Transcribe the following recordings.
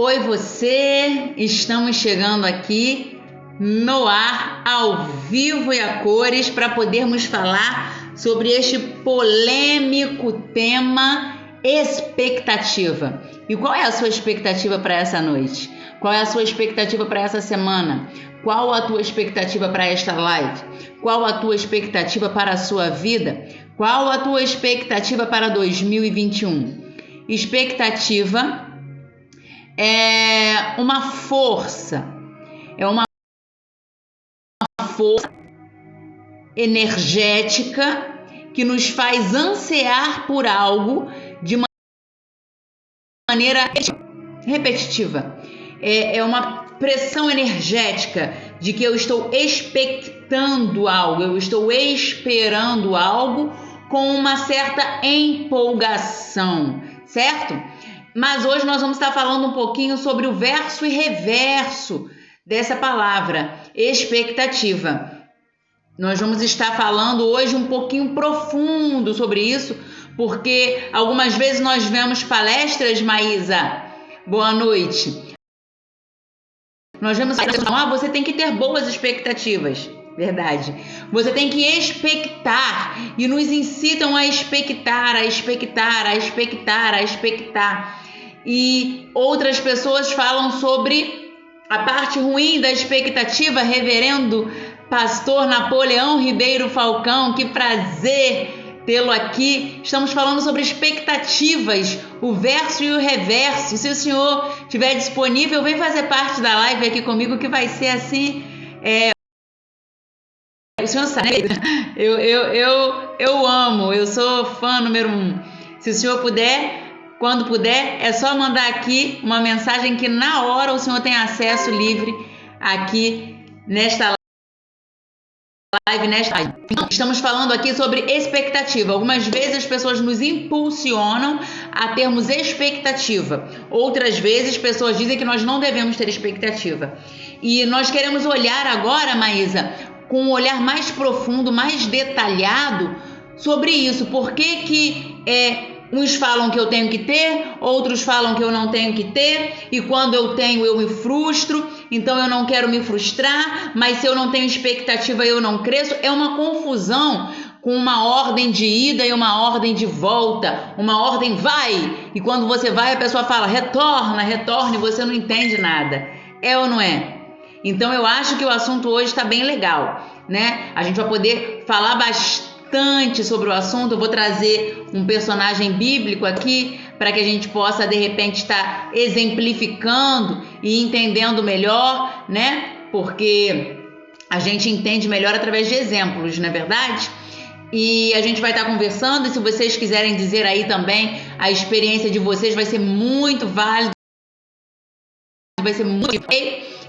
Oi você, estamos chegando aqui no ar, ao vivo e a cores, para podermos falar sobre este polêmico tema expectativa. E qual é a sua expectativa para essa noite? Qual é a sua expectativa para essa semana? Qual a tua expectativa para esta live? Qual a tua expectativa para a sua vida? Qual a tua expectativa para 2021? Expectativa é uma força, força energética que nos faz ansiar por algo de maneira repetitiva. É uma pressão energética de que eu estou expectando algo, eu estou esperando algo com uma certa empolgação, certo? Mas hoje nós vamos estar falando um pouquinho sobre o verso e reverso dessa palavra, expectativa. Nós vamos estar falando hoje um pouquinho profundo sobre isso, porque algumas vezes nós vemos palestras, Maísa, boa noite. Nós vemos você tem que ter boas expectativas, verdade. Você tem que expectar e nos incitam a expectar. E outras pessoas falam sobre a parte ruim da expectativa, reverendo pastor Napoleão Ribeiro Falcão, que prazer tê-lo aqui. Estamos falando sobre expectativas, o verso e o reverso. Se o senhor estiver disponível, vem fazer parte da live aqui comigo, que vai ser assim. O senhor sabe, eu amo, eu sou fã número 1. Se o senhor puder, quando puder, é só mandar aqui uma mensagem que na hora o senhor tem acesso livre aqui nesta live. Então, estamos falando aqui sobre expectativa. Algumas vezes as pessoas nos impulsionam a termos expectativa. Outras vezes pessoas dizem que nós não devemos ter expectativa. E nós queremos olhar agora, Maísa, com um olhar mais profundo, mais detalhado sobre isso. Por que uns falam que eu tenho que ter, outros falam que eu não tenho que ter, e quando eu tenho eu me frustro, então eu não quero me frustrar, mas se eu não tenho expectativa eu não cresço. É uma confusão com uma ordem de ida e uma ordem de volta, uma ordem vai, e quando você vai a pessoa fala retorna, e você não entende nada. É ou não é? Então eu acho que o assunto hoje está bem legal, né? A gente vai poder falar bastante sobre o assunto. Eu vou trazer um personagem bíblico aqui para que a gente possa de repente estar exemplificando e entendendo melhor, né? Porque a gente entende melhor através de exemplos, não é verdade? E a gente vai estar conversando, e se vocês quiserem dizer aí também a experiência de vocês, vai ser muito válido, vai ser muito.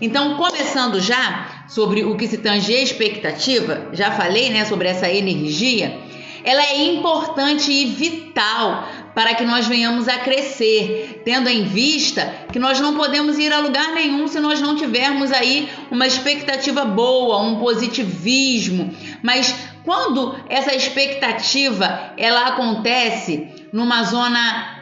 Então, começando já sobre o que se tange à expectativa, já falei, né, sobre essa energia. Ela é importante e vital para que nós venhamos a crescer, tendo em vista que nós não podemos ir a lugar nenhum se nós não tivermos aí uma expectativa boa, um positivismo. Mas quando essa expectativa ela acontece numa zona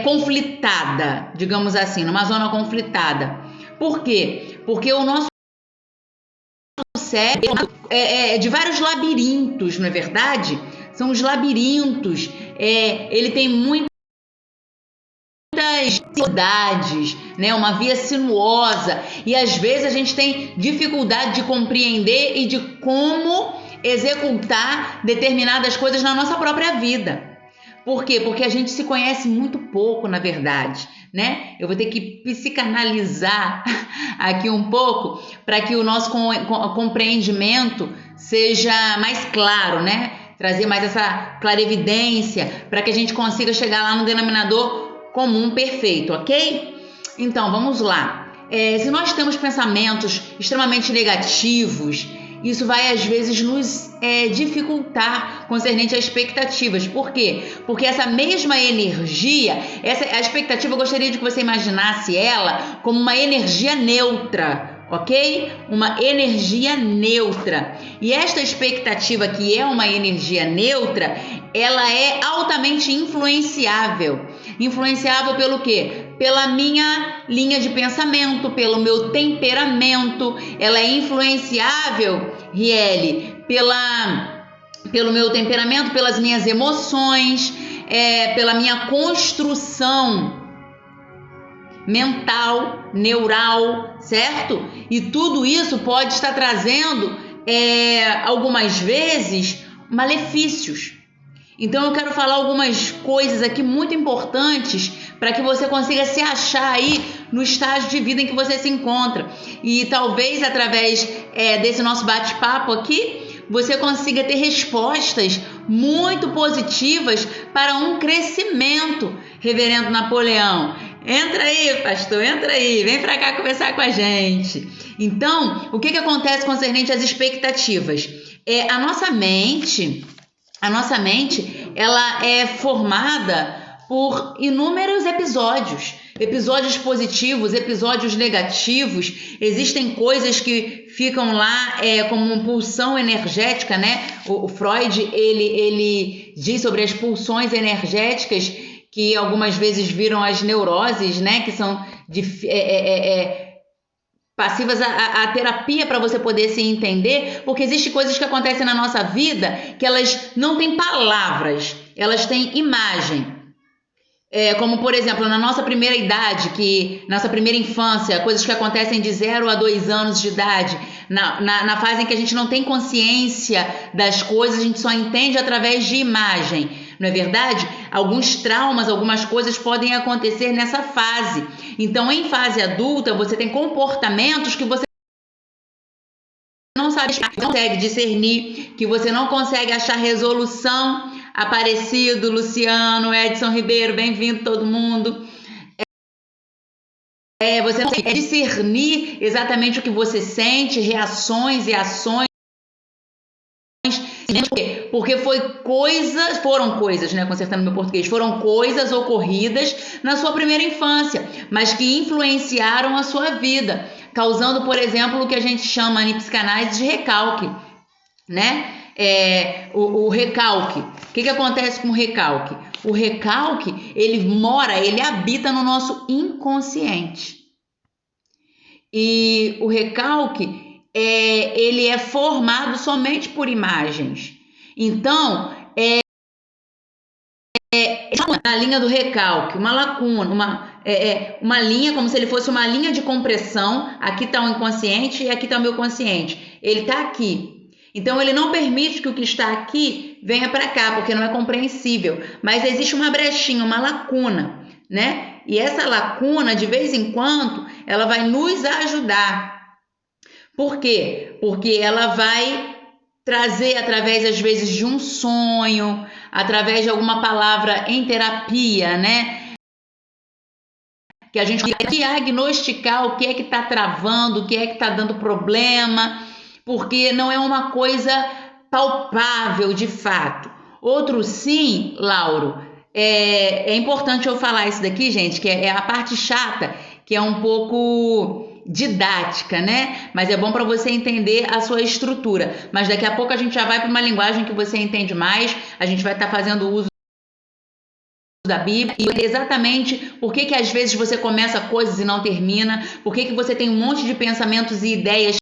conflitada, digamos assim, numa zona conflitada. Por quê? Porque o nosso cérebro é de vários labirintos, não é verdade? São os labirintos. Ele tem muitas dificuldades, né? Uma via sinuosa. E às vezes a gente tem dificuldade de compreender e de como executar determinadas coisas na nossa própria vida. Por quê? Porque a gente se conhece muito pouco, na verdade, né? Eu vou ter que psicanalizar aqui um pouco para que o nosso compreendimento seja mais claro, né? Trazer mais essa clarevidência para que a gente consiga chegar lá no denominador comum perfeito, ok? Então, vamos lá. Se nós temos pensamentos extremamente negativos, isso vai às vezes nos dificultar concernente a expectativas. Por quê? Porque essa mesma energia, a expectativa, eu gostaria de que você imaginasse ela como uma energia neutra, ok? Uma energia neutra. E esta expectativa, que é uma energia neutra, ela é altamente influenciável. Influenciável pelo quê? pela minha linha de pensamento, pelo meu temperamento. Ela é influenciável, Riele, pelo meu temperamento, pelas minhas emoções, pela minha construção mental, neural, certo? E tudo isso pode estar trazendo, algumas vezes, malefícios. Então eu quero falar algumas coisas aqui muito importantes para que você consiga se achar aí no estágio de vida em que você se encontra. E talvez através desse nosso bate-papo aqui, você consiga ter respostas muito positivas para um crescimento, Reverendo Napoleão. Entra aí, pastor, entra aí, vem para cá conversar com a gente. Então, o que acontece concernente às expectativas? A nossa mente, ela é formada por inúmeros episódios positivos, episódios negativos. Existem coisas que ficam lá como uma pulsão energética, né? O Freud, ele diz sobre as pulsões energéticas que algumas vezes viram as neuroses, né? Que são passivas à terapia para você poder se entender, porque existem coisas que acontecem na nossa vida que elas não têm palavras, elas têm imagem. Como, por exemplo, na nossa primeira idade, nossa primeira infância, coisas que acontecem de 0 a 2 anos de idade, na fase em que a gente não tem consciência das coisas, a gente só entende através de imagem, não é verdade? Alguns traumas, algumas coisas podem acontecer nessa fase. Então, em fase adulta, você tem comportamentos que você não sabe, não consegue discernir, que você não consegue achar resolução. Aparecido, Luciano, Edson Ribeiro, bem-vindo todo mundo. Você não consegue discernir exatamente o que você sente, reações e ações. Porque foram coisas, né, consertando meu português, foram coisas ocorridas na sua primeira infância, mas que influenciaram a sua vida, causando, por exemplo, o que a gente chama em psicanálise de recalque, né? O recalque. O que acontece com o recalque? O recalque, ele habita no nosso inconsciente. E o recalque, ele é formado somente por imagens. Então, na linha do recalque, uma lacuna, uma linha como se ele fosse uma linha de compressão. Aqui está o inconsciente e aqui está o meu consciente. Ele está aqui. Então, ele não permite que o que está aqui venha para cá, porque não é compreensível. Mas existe uma brechinha, uma lacuna, né? E essa lacuna, de vez em quando, ela vai nos ajudar. Por quê? Porque ela vai trazer, através, às vezes, de um sonho, através de alguma palavra em terapia, né? Que a gente vai diagnosticar o que é que está travando, o que é que está dando problema, porque não é uma coisa palpável de fato. Outro sim, Lauro, é importante eu falar isso daqui, gente, que é a parte chata, que é um pouco didática, né? Mas é bom para você entender a sua estrutura. Mas daqui a pouco a gente já vai para uma linguagem que você entende mais, a gente vai estar fazendo uso da Bíblia, e exatamente por que às vezes você começa coisas e não termina, por que você tem um monte de pensamentos e ideias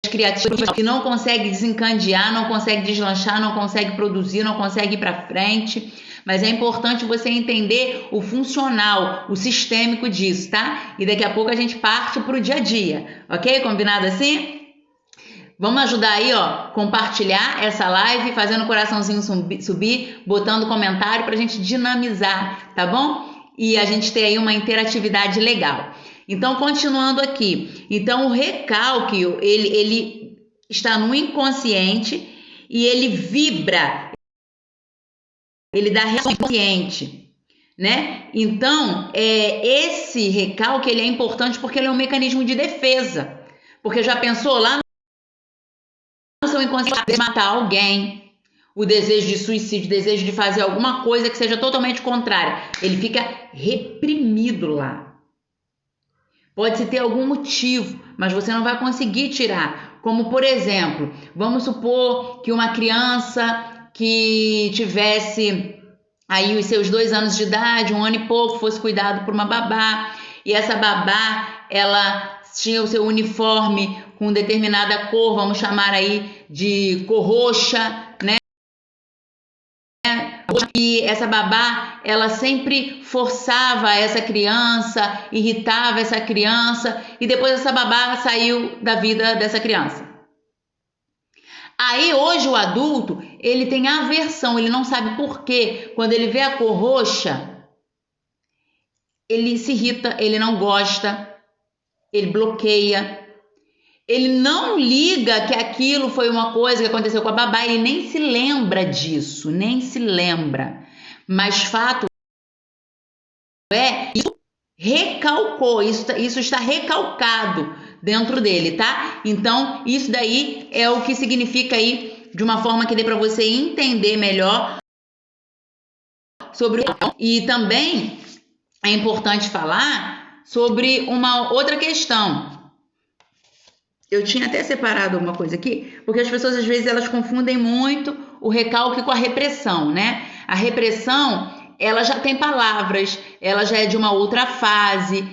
criativos que não consegue desencadear, não consegue deslanchar, não consegue produzir, não consegue ir para frente. Mas é importante você entender o funcional, o sistêmico disso, tá? E daqui a pouco a gente parte para o dia a dia, ok? Combinado assim? Vamos ajudar aí, ó, compartilhar essa live, fazendo o coraçãozinho subir, botando comentário para a gente dinamizar, tá bom? E a gente ter aí uma interatividade legal. Então, continuando aqui. Então, o recalque, ele está no inconsciente e ele vibra. Ele dá reação inconsciente, né? Então, esse recalque, ele é importante porque ele é um mecanismo de defesa. Porque já pensou lá no seu inconsciente de matar alguém, o desejo de suicídio, o desejo de fazer alguma coisa que seja totalmente contrária. Ele fica reprimido lá. Pode-se ter algum motivo, mas você não vai conseguir tirar. Como, por exemplo, vamos supor que uma criança que tivesse aí os seus 2 anos de idade, 1 ano e pouco, fosse cuidado por uma babá, e essa babá, ela tinha o seu uniforme com determinada cor, vamos chamar aí de cor roxa, né? E essa babá, ela sempre forçava essa criança, irritava essa criança, e depois essa babá saiu da vida dessa criança. Aí hoje o adulto, ele tem aversão, ele não sabe por quê. Quando ele vê a cor roxa, ele se irrita, ele não gosta, ele bloqueia. Ele não liga que aquilo foi uma coisa que aconteceu com a babá, ele nem se lembra disso, nem se lembra. Mas fato é, isso recalcou, isso está recalcado dentro dele, tá? Então, isso daí é o que significa aí, de uma forma que dê para você entender melhor sobre o... E também é importante falar sobre uma outra questão. Eu tinha até separado alguma coisa aqui, porque as pessoas às vezes elas confundem muito o recalque com a repressão, né? A repressão, ela já tem palavras, ela já é de uma outra fase,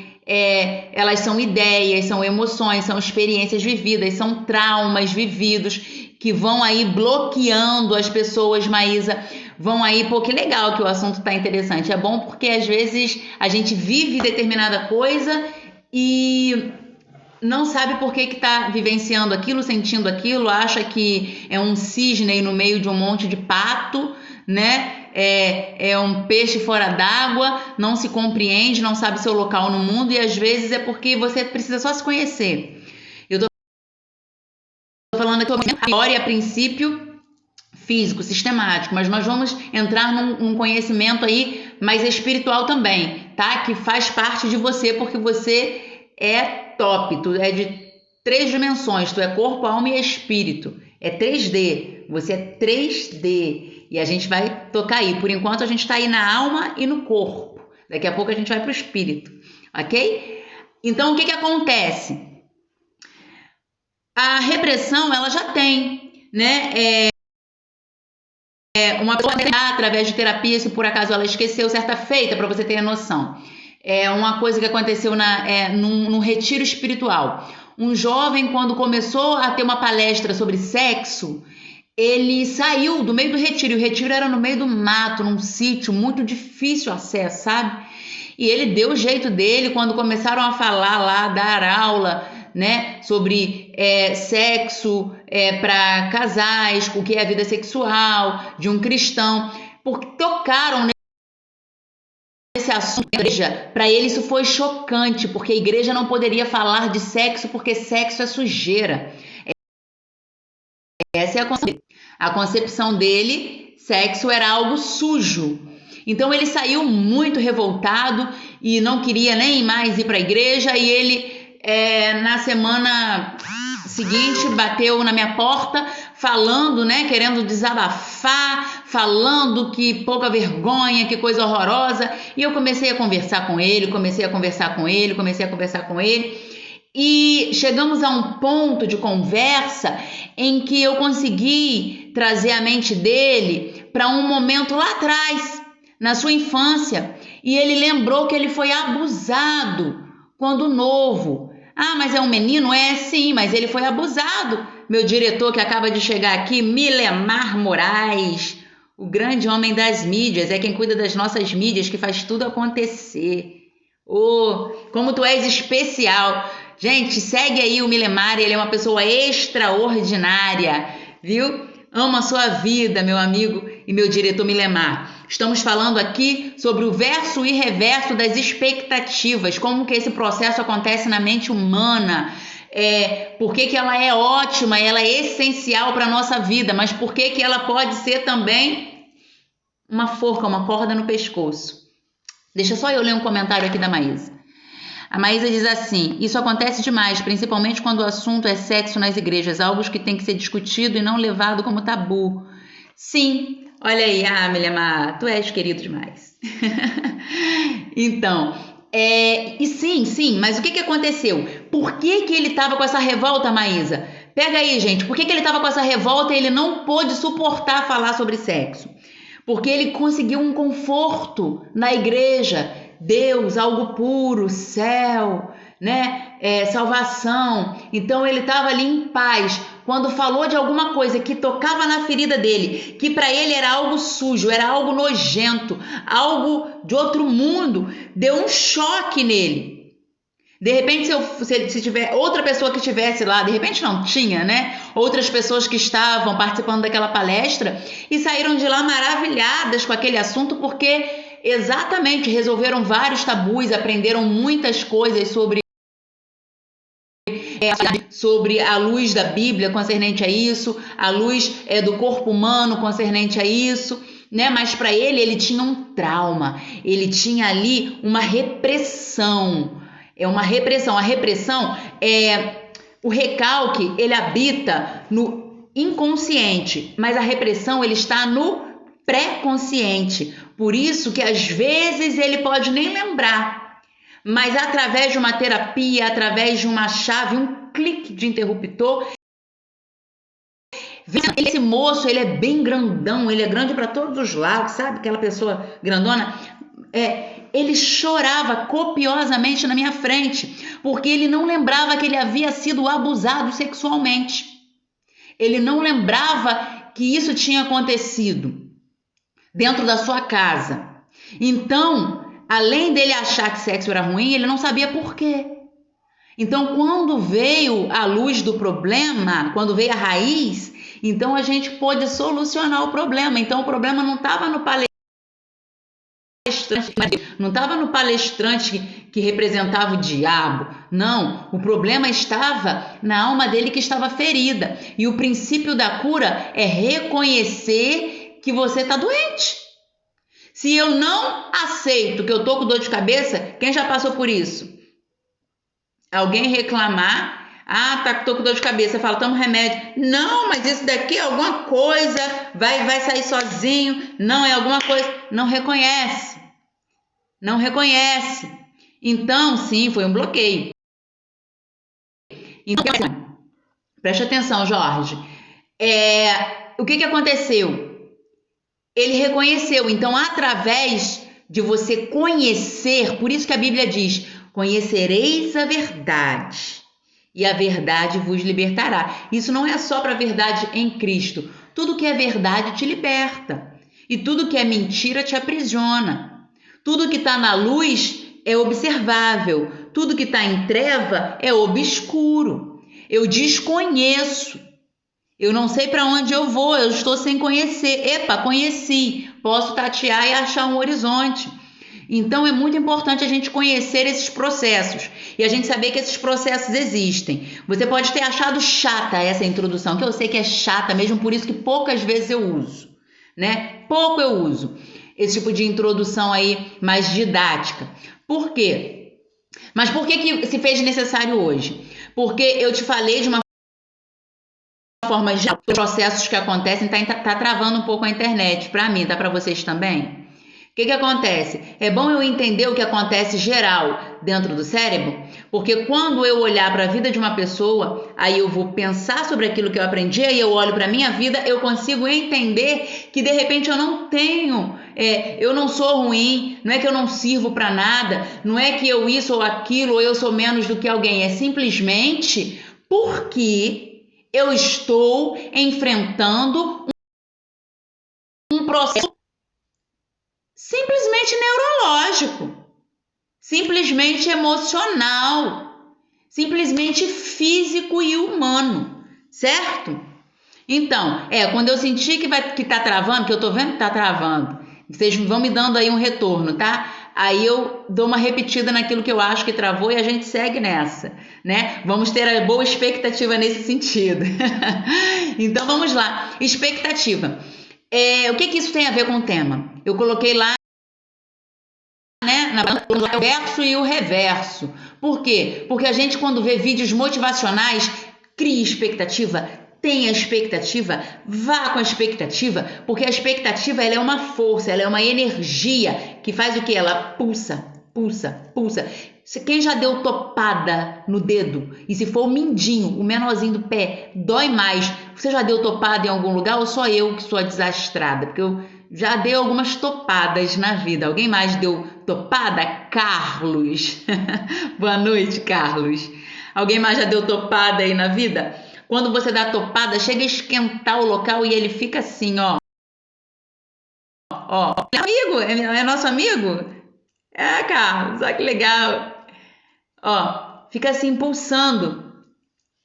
elas são ideias, são emoções, são experiências vividas, são traumas vividos que vão aí bloqueando as pessoas, Maísa, vão aí, pô, que legal que o assunto tá interessante, é bom porque às vezes a gente vive determinada coisa e não sabe por que está vivenciando aquilo, sentindo aquilo, acha que é um cisne no meio de um monte de pato, né? É um peixe fora d'água, não se compreende, não sabe seu local no mundo, e às vezes é porque você precisa só se conhecer. Eu tô falando aqui sobre a princípio físico, sistemático, mas nós vamos entrar num conhecimento aí mais espiritual também, tá? Que faz parte de você, porque você é top, tu é de 3 dimensões, tu é corpo, alma e espírito, é 3D, você é 3D, e a gente vai tocar aí, por enquanto a gente tá aí na alma e no corpo, daqui a pouco a gente vai pro espírito, ok? Então o que acontece? A repressão, ela já tem, né, uma pessoa através de terapia, se por acaso ela esqueceu certa feita, para você ter noção. É uma coisa que aconteceu num retiro espiritual. Um jovem, quando começou a ter uma palestra sobre sexo, ele saiu do meio do retiro. E o retiro era no meio do mato, num sítio, muito difícil acesso, sabe? E ele deu o jeito dele quando começaram a falar lá, dar aula, né, sobre sexo para casais, o que é a vida sexual de um cristão, porque tocaram esse assunto da igreja. Para ele isso foi chocante, porque a igreja não poderia falar de sexo, porque sexo é sujeira. Essa é a concepção dele, sexo era algo sujo. Então ele saiu muito revoltado e não queria nem mais ir para a igreja, e ele na semana seguinte bateu na minha porta falando, né, querendo desabafar, falando que pouca vergonha, que coisa horrorosa, e eu comecei a conversar com ele, e chegamos a um ponto de conversa em que eu consegui trazer a mente dele para um momento lá atrás, na sua infância, e ele lembrou que ele foi abusado quando novo. Ah, mas é um menino? É, sim, mas ele foi abusado. Meu diretor que acaba de chegar aqui, Milemar Moraes, o grande homem das mídias, é quem cuida das nossas mídias, que faz tudo acontecer. Oh, como tu és especial. Gente, segue aí o Milemar, ele é uma pessoa extraordinária, viu? Ama a sua vida, meu amigo e meu diretor Milemar. Estamos falando aqui sobre o verso e reverso das expectativas, como que esse processo acontece na mente humana, por que ela é ótima, ela é essencial para a nossa vida, mas por que ela pode ser também uma forca, uma corda no pescoço. Deixa só eu ler um comentário aqui da Maísa. A Maísa diz assim: isso acontece demais, principalmente quando o assunto é sexo nas igrejas, algo que tem que ser discutido e não levado como tabu. Sim, olha aí, Milemar, tu és querido demais. Então, e sim, mas o que aconteceu? Por que ele estava com essa revolta, Maísa? Pega aí, gente, por que ele estava com essa revolta e ele não pôde suportar falar sobre sexo? porque ele conseguiu um conforto na igreja. Deus, algo puro, céu, né? Salvação. Então ele estava ali em paz. Quando falou de alguma coisa que tocava na ferida dele, que para ele era algo sujo, era algo nojento, algo de outro mundo, deu um choque nele. De repente, se tiver outra pessoa que estivesse lá, de repente não tinha, né? Outras pessoas que estavam participando daquela palestra e saíram de lá maravilhadas com aquele assunto, porque exatamente resolveram vários tabus, aprenderam muitas coisas sobre a luz da Bíblia concernente a isso, a luz do corpo humano concernente a isso, né? Mas para ele tinha um trauma, ele tinha ali uma repressão. Uma repressão. A repressão o recalque, ele habita no inconsciente, mas a repressão ele está no pré-consciente. Por isso que às vezes ele pode nem lembrar, mas através de uma terapia, através de uma chave, um clique de interruptor, esse moço, ele é bem grandão, ele é grande para todos os lados, sabe? Aquela pessoa grandona, ele chorava copiosamente na minha frente, porque ele não lembrava que ele havia sido abusado sexualmente. Ele não lembrava que isso tinha acontecido dentro da sua casa. Então, além dele achar que sexo era ruim, ele não sabia por quê. Então, quando veio a luz do problema, quando veio a raiz, então a gente pôde solucionar o problema. Então, o problema não estava no palestrante, não estava no palestrante que representava o diabo. Não, o problema estava na alma dele que estava ferida. E o princípio da cura é reconhecer que você está doente. Se eu não aceito que eu tô com dor de cabeça, quem já passou por isso? Alguém reclamar, tô com dor de cabeça, fala, toma um remédio. Não, mas isso daqui é alguma coisa, vai sair sozinho. Não, é alguma coisa. Não reconhece. Não reconhece. Então, sim, foi um bloqueio. Então, preste atenção, Jorge. O que aconteceu? Ele reconheceu. Então, através de você conhecer, por isso que a Bíblia diz, conhecereis a verdade, e a verdade vos libertará. Isso não é só para a verdade em Cristo. Tudo que é verdade te liberta. E tudo que é mentira te aprisiona. Tudo que está na luz é observável. Tudo que está em treva é obscuro. Eu desconheço. Eu não sei para onde eu vou, eu estou sem conhecer. Epa, conheci. Posso tatear e achar um horizonte. Então, é muito importante a gente conhecer esses processos e a gente saber que esses processos existem. Você pode ter achado chata essa introdução, que eu sei que é chata mesmo, por isso que poucas vezes eu uso, né? Pouco eu uso esse tipo de introdução aí mais didática. Por quê? Mas por que se fez necessário hoje? Porque eu te falei de uma forma geral, os processos que acontecem, tá travando um pouco a internet. Para mim, tá para vocês também? O que acontece? É bom eu entender o que acontece geral dentro do cérebro, porque quando eu olhar para a vida de uma pessoa, aí eu vou pensar sobre aquilo que eu aprendi, aí eu olho para a minha vida, eu consigo entender que de repente eu não tenho, eu não sou ruim, não é que eu não sirvo para nada, não é que eu isso ou aquilo, ou eu sou menos do que alguém, é simplesmente porque eu estou enfrentando um processo simplesmente neurológico, simplesmente emocional, simplesmente físico e humano, certo? Então, quando eu sentir que tá travando, que eu tô vendo que tá travando, vocês vão me dando aí um retorno, tá? Aí eu dou uma repetida naquilo que eu acho que travou e a gente segue nessa, né? Vamos ter a boa expectativa nesse sentido. Então, vamos lá. Expectativa. O que isso tem a ver com o tema? Eu coloquei lá, né, o verso e o reverso. Por quê? Porque a gente, quando vê vídeos motivacionais, cria expectativa, tenha expectativa, vá com a expectativa, porque a expectativa ela é uma força, ela é uma energia que faz o que? Ela pulsa, pulsa, pulsa. Quem já deu topada no dedo? E se for o mindinho, o menorzinho do pé, dói mais. Você já deu topada em algum lugar ou só eu que sou a desastrada? Porque já deu algumas topadas na vida. Alguém mais deu topada? Carlos. Boa noite, Carlos. Alguém mais já deu topada aí na vida? Quando você dá topada, chega a esquentar o local e ele fica assim, ó. Ó, é amigo? É nosso amigo? É, Carlos, olha que legal. Ó, fica assim pulsando.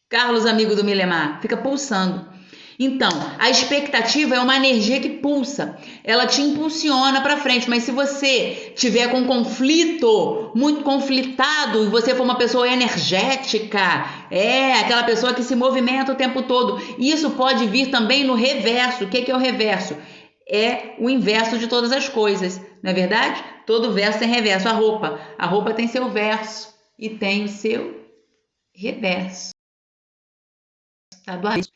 Carlos, amigo do Milemar, fica pulsando. Então, a expectativa é uma energia que pulsa, ela te impulsiona para frente, mas se você tiver com conflito, muito conflitado, e você for uma pessoa energética, aquela pessoa que se movimenta o tempo todo, isso pode vir também no reverso. O que é o reverso? É o inverso de todas as coisas, não é verdade? Todo verso tem reverso. A roupa tem seu verso e tem o seu reverso.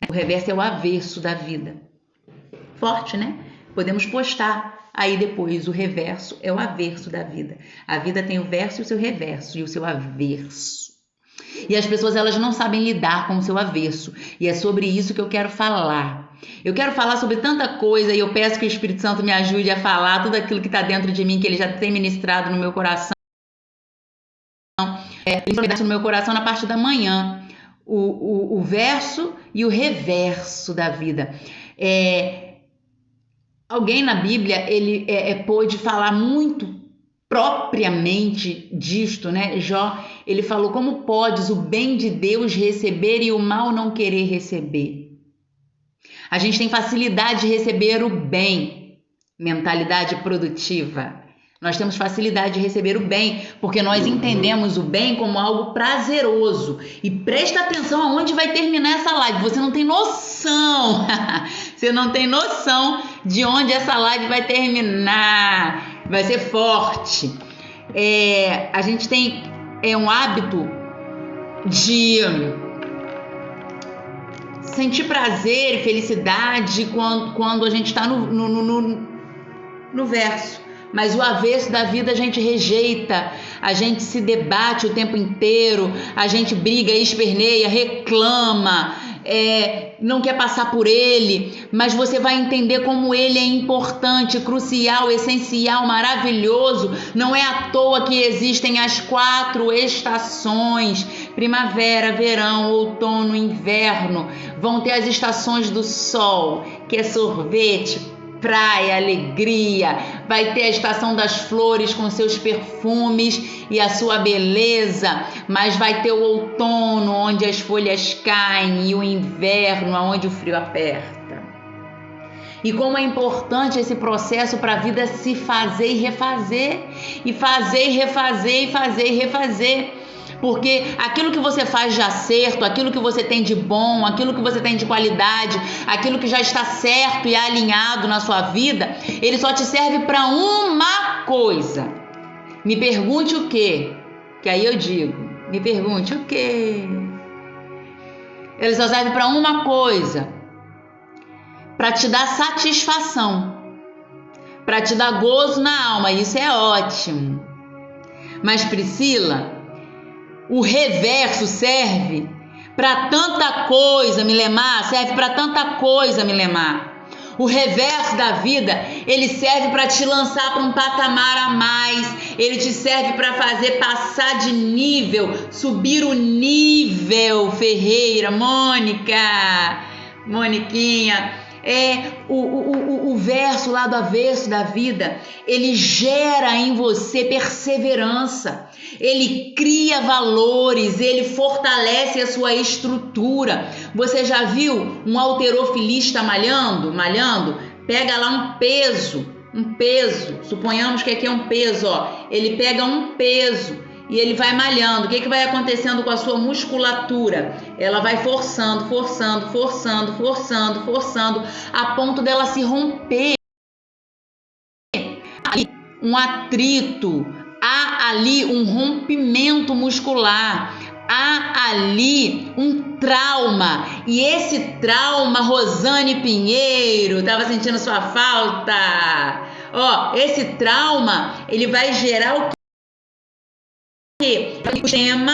O reverso é o avesso da vida. Forte, né? Podemos postar aí depois. O reverso é o avesso da vida. A vida tem o verso e o seu reverso e o seu avesso. E as pessoas, elas não sabem lidar com o seu avesso. E é sobre isso que eu quero falar. Eu quero falar sobre tanta coisa e eu peço que o Espírito Santo me ajude a falar tudo aquilo que está dentro de mim, que ele já tem ministrado no meu coração. No meu coração na parte da manhã. O verso e o reverso da vida. Alguém na Bíblia, ele pôde falar muito propriamente disto, né? Jó, ele falou: como podes o bem de Deus receber e o mal não querer receber? A gente tem facilidade de receber o bem, mentalidade produtiva. Nós temos facilidade de receber o bem, porque nós entendemos o bem como algo prazeroso. E presta atenção aonde vai terminar essa live. Você não tem noção. Você não tem noção de onde essa live vai terminar. Vai ser forte. A gente tem um hábito de sentir prazer e felicidade quando a gente está no verso. Mas o avesso da vida a gente rejeita, a gente se debate o tempo inteiro, a gente briga, esperneia, reclama, não quer passar por ele, mas você vai entender como ele é importante, crucial, essencial, maravilhoso. Não é à toa que existem as 4 estações: primavera, verão, outono, inverno. Vão ter as estações do sol, que é sorvete, praia, alegria. Vai ter a estação das flores com seus perfumes e a sua beleza, mas vai ter o outono, onde as folhas caem, e o inverno, onde o frio aperta. E como é importante esse processo para a vida se fazer e refazer, e fazer e refazer, e fazer e refazer. Porque aquilo que você faz de acerto, aquilo que você tem de bom, aquilo que você tem de qualidade, aquilo que já está certo e alinhado na sua vida, ele só te serve para uma coisa. Me pergunte o quê? Que aí eu digo, me pergunte o quê? Ele só serve para uma coisa: para te dar satisfação, para te dar gozo na alma. Isso é ótimo. Mas, Priscila, o reverso serve para tanta coisa, Milemar, serve para tanta coisa, Milemar. O reverso da vida, ele serve para te lançar para um patamar a mais, ele te serve para fazer passar de nível, subir o nível, Ferreira, Moniquinha. O verso lá do avesso da vida, ele gera em você perseverança, ele cria valores, ele fortalece a sua estrutura. Você já viu um halterofilista malhando? Pega lá um peso, suponhamos que aqui é um peso, ó. Ele pega um peso e ele vai malhando. O que vai acontecendo com a sua musculatura? Ela vai forçando, a ponto dela se romper. Ali um atrito, há ali um rompimento muscular, há ali um trauma. E esse trauma, Rosane Pinheiro, estava sentindo sua falta. Esse trauma, ele vai gerar o o sistema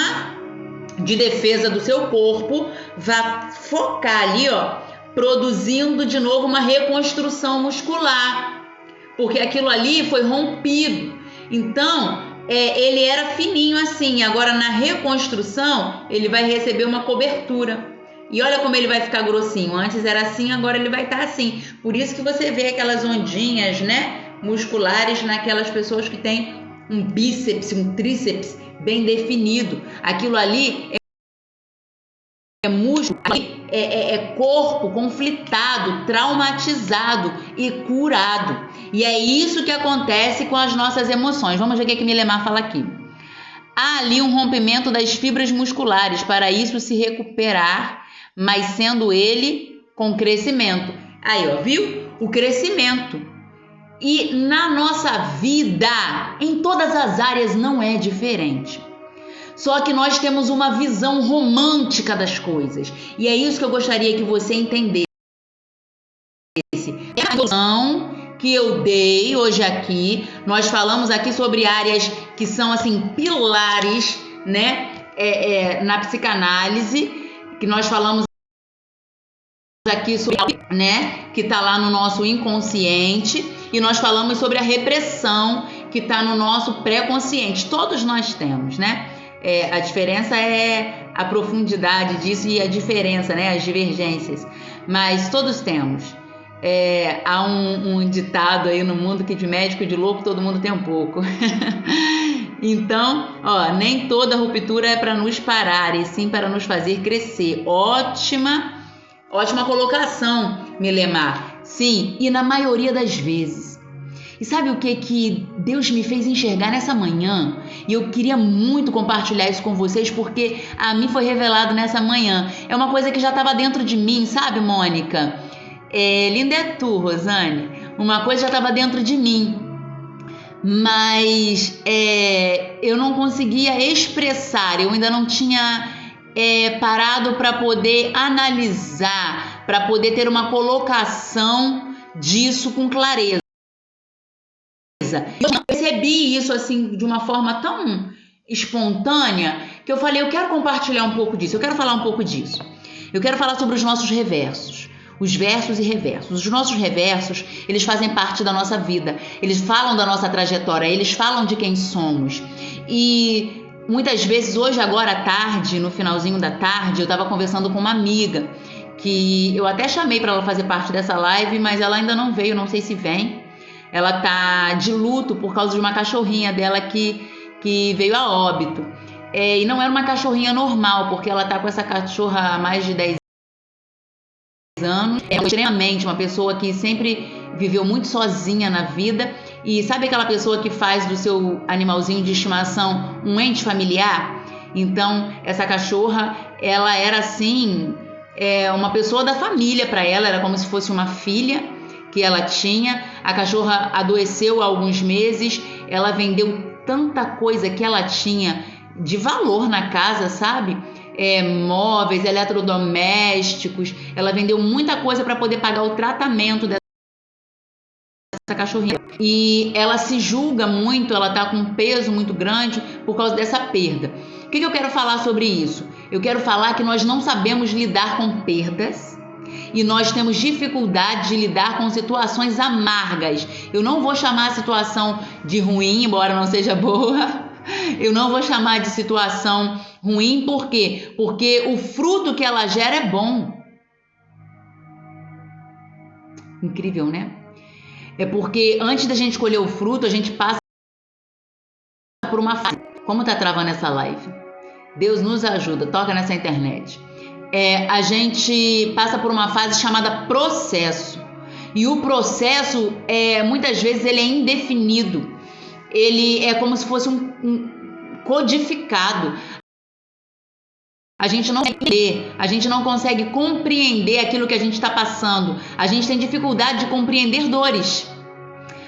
de defesa do seu corpo vai focar ali, produzindo de novo uma reconstrução muscular. porque aquilo ali foi rompido. Então, ele era fininho assim, agora na reconstrução ele vai receber uma cobertura. E olha como ele vai ficar grossinho. Antes era assim, agora ele vai estar assim. Por isso que você vê aquelas ondinhas, né, musculares naquelas pessoas que têm um bíceps, um tríceps bem definido. Aquilo ali é músculo, é corpo conflitado, traumatizado e curado. E é isso que acontece com as nossas emoções. Vamos ver o que Milemar fala aqui. Há ali um rompimento das fibras musculares para isso se recuperar, mas sendo ele com crescimento. Aí, ó, viu? O crescimento. E na nossa vida, em todas as áreas, não é diferente. Só que nós temos uma visão romântica das coisas. E é isso que eu gostaria que você entendesse. A visão que eu dei hoje aqui, nós falamos aqui sobre áreas que são assim pilares, né, na psicanálise, que nós falamos aqui sobre, né, que está lá no nosso inconsciente, e nós falamos sobre a repressão que está no nosso pré-consciente. Todos nós temos, né? A diferença é a profundidade disso e a diferença, né, as divergências, mas todos temos. Há um ditado aí no mundo que de médico e de louco todo mundo tem um pouco. Então, ó, nem toda ruptura é para nos parar, e sim para nos fazer crescer. Ótima colocação, Milemar. Sim, e na maioria das vezes. E sabe o que Deus me fez enxergar nessa manhã? E eu queria muito compartilhar isso com vocês, porque a mim foi revelado nessa manhã. É uma coisa que já estava dentro de mim, sabe, Mônica? Linda é tu, Rosane. Uma coisa já estava dentro de mim, mas eu não conseguia expressar, eu ainda não tinha parado para poder analisar, para poder ter uma colocação disso com clareza. Eu percebi isso assim de uma forma tão espontânea que eu falei, eu quero compartilhar um pouco disso, eu quero falar um pouco disso. Eu quero falar sobre os nossos reversos. Os versos e reversos. Os nossos reversos, eles fazem parte da nossa vida. Eles falam da nossa trajetória, eles falam de quem somos. E muitas vezes, hoje, agora à tarde, no finalzinho da tarde, eu estava conversando com uma amiga, que eu até chamei para ela fazer parte dessa live, mas ela ainda não veio, não sei se vem. Ela tá de luto por causa de uma cachorrinha dela que veio a óbito. E não era uma cachorrinha normal, porque ela tá com essa cachorra há mais de 10 anos, extremamente uma pessoa que sempre viveu muito sozinha na vida, e sabe aquela pessoa que faz do seu animalzinho de estimação um ente familiar? Então essa cachorra, ela era assim, uma pessoa da família para ela, era como se fosse uma filha que ela tinha. A cachorra adoeceu há alguns meses, ela vendeu tanta coisa que ela tinha de valor na casa, sabe? Móveis, eletrodomésticos, ela vendeu muita coisa para poder pagar o tratamento dessa cachorrinha. E ela se julga muito, ela tá com um peso muito grande por causa dessa perda. O que eu quero falar sobre isso? Eu quero falar que nós não sabemos lidar com perdas e nós temos dificuldade de lidar com situações amargas. Eu não vou chamar a situação de ruim, embora não seja boa. Eu não vou chamar de situação ruim, por quê? Porque o fruto que ela gera é bom. Incrível, né? É porque antes da gente colher o fruto, a gente passa por uma fase. Como tá travando essa live? Deus nos ajuda, toca nessa internet. A gente passa por uma fase chamada processo. E o processo, muitas vezes, ele é indefinido. Ele é como se fosse um codificado. A gente não consegue ler, a gente não consegue compreender aquilo que a gente está passando. A gente tem dificuldade de compreender dores.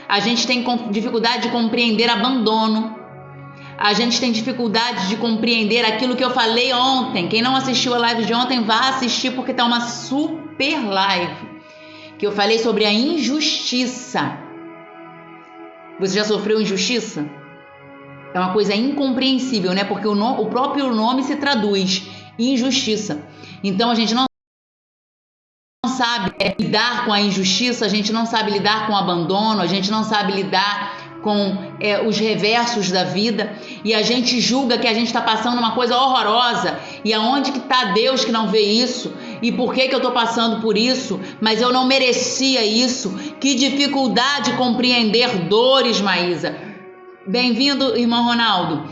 A gente tem dificuldade de compreender abandono. A gente tem dificuldade de compreender aquilo que eu falei ontem. Quem não assistiu a live de ontem, vá assistir, porque tá uma super live. Que eu falei sobre a injustiça. Você já sofreu injustiça? É uma coisa incompreensível, né? Porque o próprio nome se traduz injustiça. Então a gente não sabe lidar com a injustiça, a gente não sabe lidar com o abandono, a gente não sabe lidar com os reversos da vida, e a gente julga que a gente está passando uma coisa horrorosa, e aonde que está Deus que não vê isso? E por que eu estou passando por isso? Mas eu não merecia isso. Que dificuldade compreender dores, Maísa. Bem-vindo, irmão Ronaldo.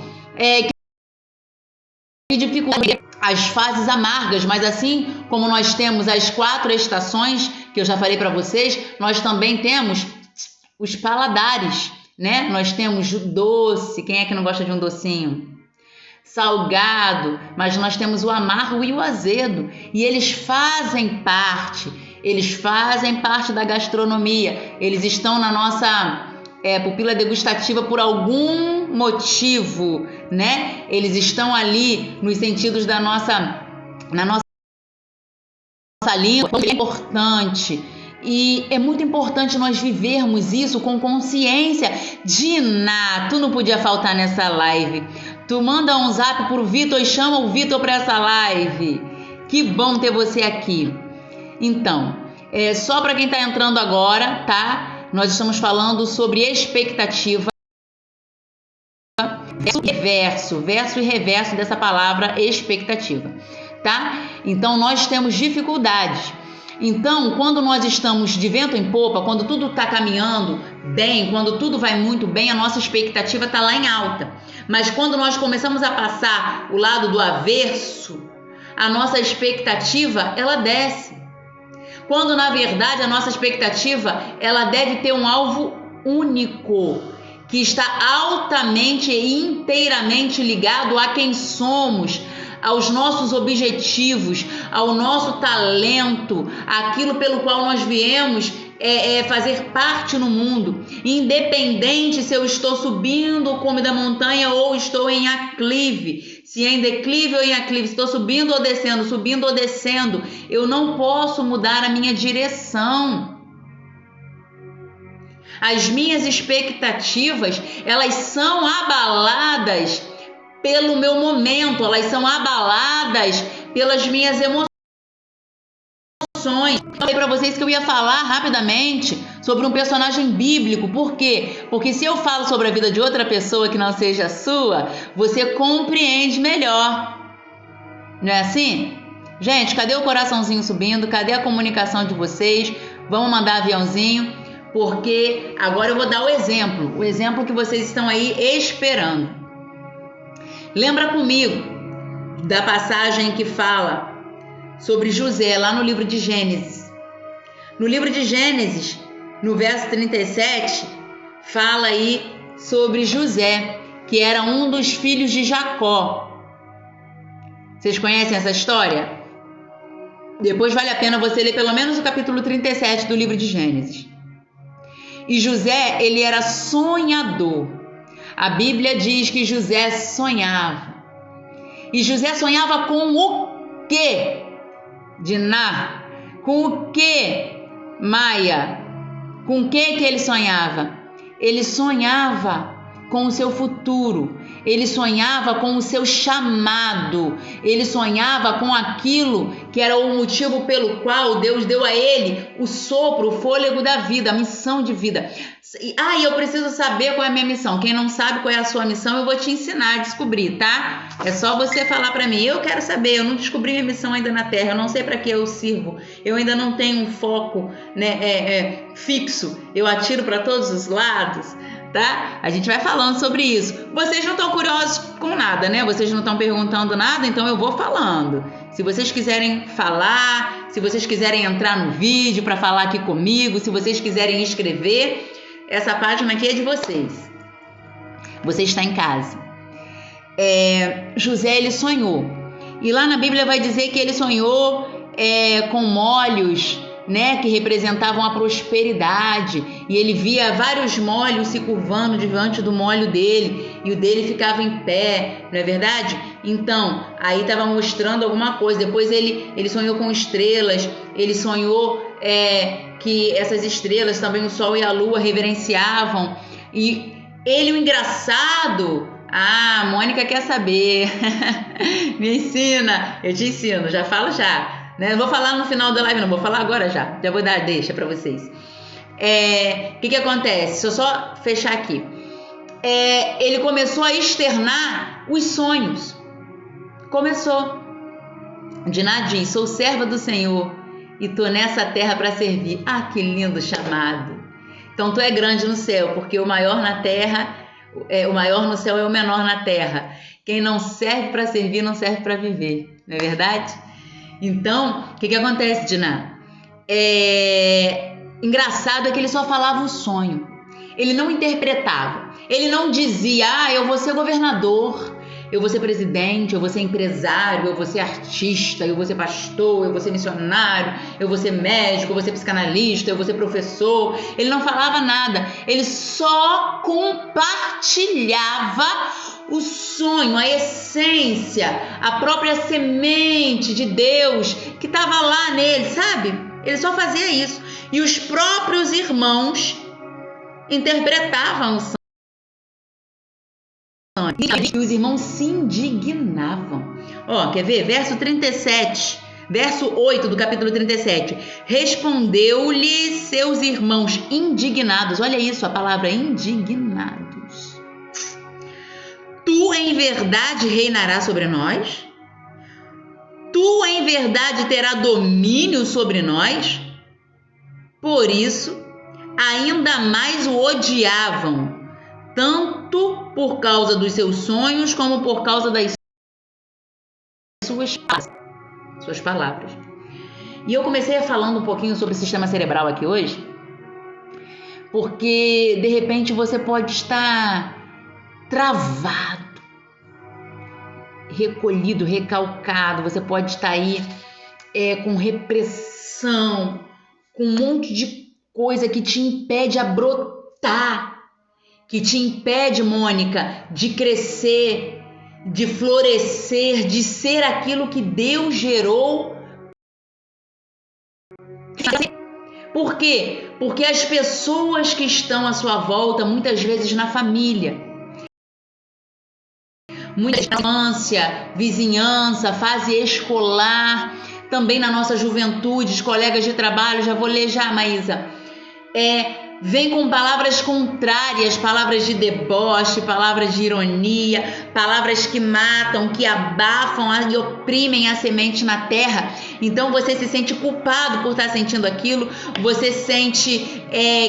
Que dificuldade as fases amargas, mas assim como nós temos as 4 estações, que eu já falei para vocês, nós também temos os paladares, né? Nós temos o doce, quem é que não gosta de um docinho? Salgado, mas nós temos o amargo e o azedo, e eles fazem parte da gastronomia, eles estão na nossa pupila degustativa por algum motivo, né? Eles estão ali nos sentidos na nossa língua, é importante. E é muito importante nós vivermos isso com consciência. Dina, tu não podia faltar nessa live. Tu manda um zap pro Vitor e chama o Vitor para essa live. Que bom ter você aqui. Então, só para quem está entrando agora, tá? Nós estamos falando sobre expectativa. Verso e reverso dessa palavra expectativa, tá? Então, nós temos dificuldades. Então, quando nós estamos de vento em popa, quando tudo está caminhando bem, quando tudo vai muito bem, a nossa expectativa está lá em alta. Mas quando nós começamos a passar o lado do avesso, a nossa expectativa, ela desce. Quando, na verdade, a nossa expectativa, ela deve ter um alvo único, que está altamente e inteiramente ligado a quem somos, aos nossos objetivos, ao nosso talento, aquilo pelo qual nós viemos fazer parte no mundo, independente se eu estou subindo o cume da montanha ou estou em aclive, se é em declive ou em aclive, se estou subindo ou descendo, eu não posso mudar a minha direção. As minhas expectativas, elas são abaladas pelo meu momento, elas são abaladas pelas minhas emoções. Eu falei para vocês que eu ia falar rapidamente sobre um personagem bíblico. Por quê? Porque se eu falo sobre a vida de outra pessoa que não seja a sua, você compreende melhor. Não é assim? Gente, cadê o coraçãozinho subindo? Cadê a comunicação de vocês? Vamos mandar aviãozinho, porque agora eu vou dar o exemplo que vocês estão aí esperando. Lembra comigo da passagem que fala sobre José, lá no livro de Gênesis. No livro de Gênesis, no verso 37, fala aí sobre José, que era um dos filhos de Jacó. Vocês conhecem essa história? Depois vale a pena você ler pelo menos o capítulo 37 do livro de Gênesis. E José, ele era sonhador. A Bíblia diz que José sonhava. E José sonhava com o quê? Diná, com o que, Maia? Com o que ele sonhava? Ele sonhava com o seu futuro, ele sonhava com o seu chamado, ele sonhava com aquilo que era o motivo pelo qual Deus deu a ele o sopro, o fôlego da vida, a missão de vida. E eu preciso saber qual é a minha missão. Quem não sabe qual é a sua missão, eu vou te ensinar a descobrir, tá? É só você falar para mim. Eu quero saber, eu não descobri minha missão ainda na Terra, eu não sei para que eu sirvo, eu ainda não tenho um foco, né, fixo, eu atiro para todos os lados, tá? A gente vai falando sobre isso. Vocês não estão curiosos com nada, né? Vocês não estão perguntando nada, então eu vou falando. Se vocês quiserem falar, se vocês quiserem entrar no vídeo para falar aqui comigo, se vocês quiserem escrever, essa página aqui é de vocês. Você está em casa. José, ele sonhou. E lá na Bíblia vai dizer que ele sonhou com molhos, né, que representavam a prosperidade. E ele via vários molhos se curvando diante do molho dele. E o dele ficava em pé, não é verdade? Então, aí estava mostrando alguma coisa. Depois ele sonhou com estrelas. Ele sonhou que essas estrelas, também o sol e a lua, reverenciavam. E ele, o engraçado... Mônica quer saber. Me ensina. Eu te ensino, já falo já. né? Não vou falar no final da live, não, vou falar agora já vou dar deixa para vocês. O que acontece? Se eu só fechar aqui, ele começou a externar os sonhos. Começou. Diná diz: sou serva do Senhor e tô nessa terra para servir. Ah, que lindo chamado. Então tu é grande no céu, porque o maior na terra, o maior no céu é o menor na terra. Quem não serve para servir não serve para viver, não é verdade? Então, o que acontece, Diná? Engraçado é que ele só falava um sonho. Ele não interpretava. Ele não dizia: eu vou ser governador, eu vou ser presidente, eu vou ser empresário, eu vou ser artista, eu vou ser pastor, eu vou ser missionário, eu vou ser médico, eu vou ser psicanalista, eu vou ser professor. Ele não falava nada. Ele só compartilhava o sonho, a essência, a própria semente de Deus que estava lá nele, sabe? Ele só fazia isso. E os próprios irmãos interpretavam o sonho. E os irmãos se indignavam. Quer ver? Verso 37, verso 8 do capítulo 37. Respondeu-lhe seus irmãos indignados. Olha isso, a palavra indignados. Tu em verdade reinarás sobre nós? Tu em verdade terás domínio sobre nós? Por isso, ainda mais o odiavam, tanto por causa dos seus sonhos, como por causa das suas palavras. E eu comecei falando um pouquinho sobre o sistema cerebral aqui hoje, porque de repente você pode estar travado, recolhido, recalcado, você pode estar aí com repressão, com um monte de coisa que te impede a brotar, que te impede, Mônica, de crescer, de florescer, de ser aquilo que Deus gerou. Por quê? Porque as pessoas que estão à sua volta, muitas vezes na família, muita infância, vizinhança, fase escolar, também na nossa juventude, os colegas de trabalho, já vou ler já, Maísa, vem com palavras contrárias, palavras de deboche, palavras de ironia, palavras que matam, que abafam e oprimem a semente na terra. Então você se sente culpado por estar sentindo aquilo, você sente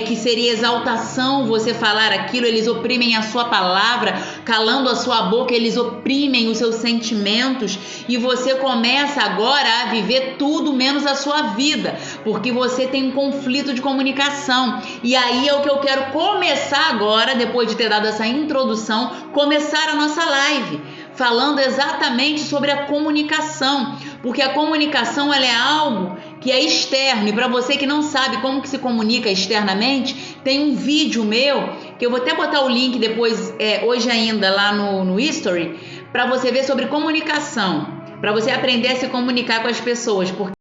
que seria exaltação você falar aquilo. Eles oprimem a sua palavra, calando a sua boca, eles oprimem os seus sentimentos, e você começa agora a viver tudo menos a sua vida, porque você tem um conflito de comunicação. E aí é o que eu quero começar agora, depois de ter dado essa introdução, começar a nossa live, falando exatamente sobre a comunicação, porque a comunicação ela é algo que é externo, e para você que não sabe como que se comunica externamente, tem um vídeo meu, que eu vou até botar o link depois, hoje ainda, lá no History, para você ver sobre comunicação, para você aprender a se comunicar com as pessoas, porque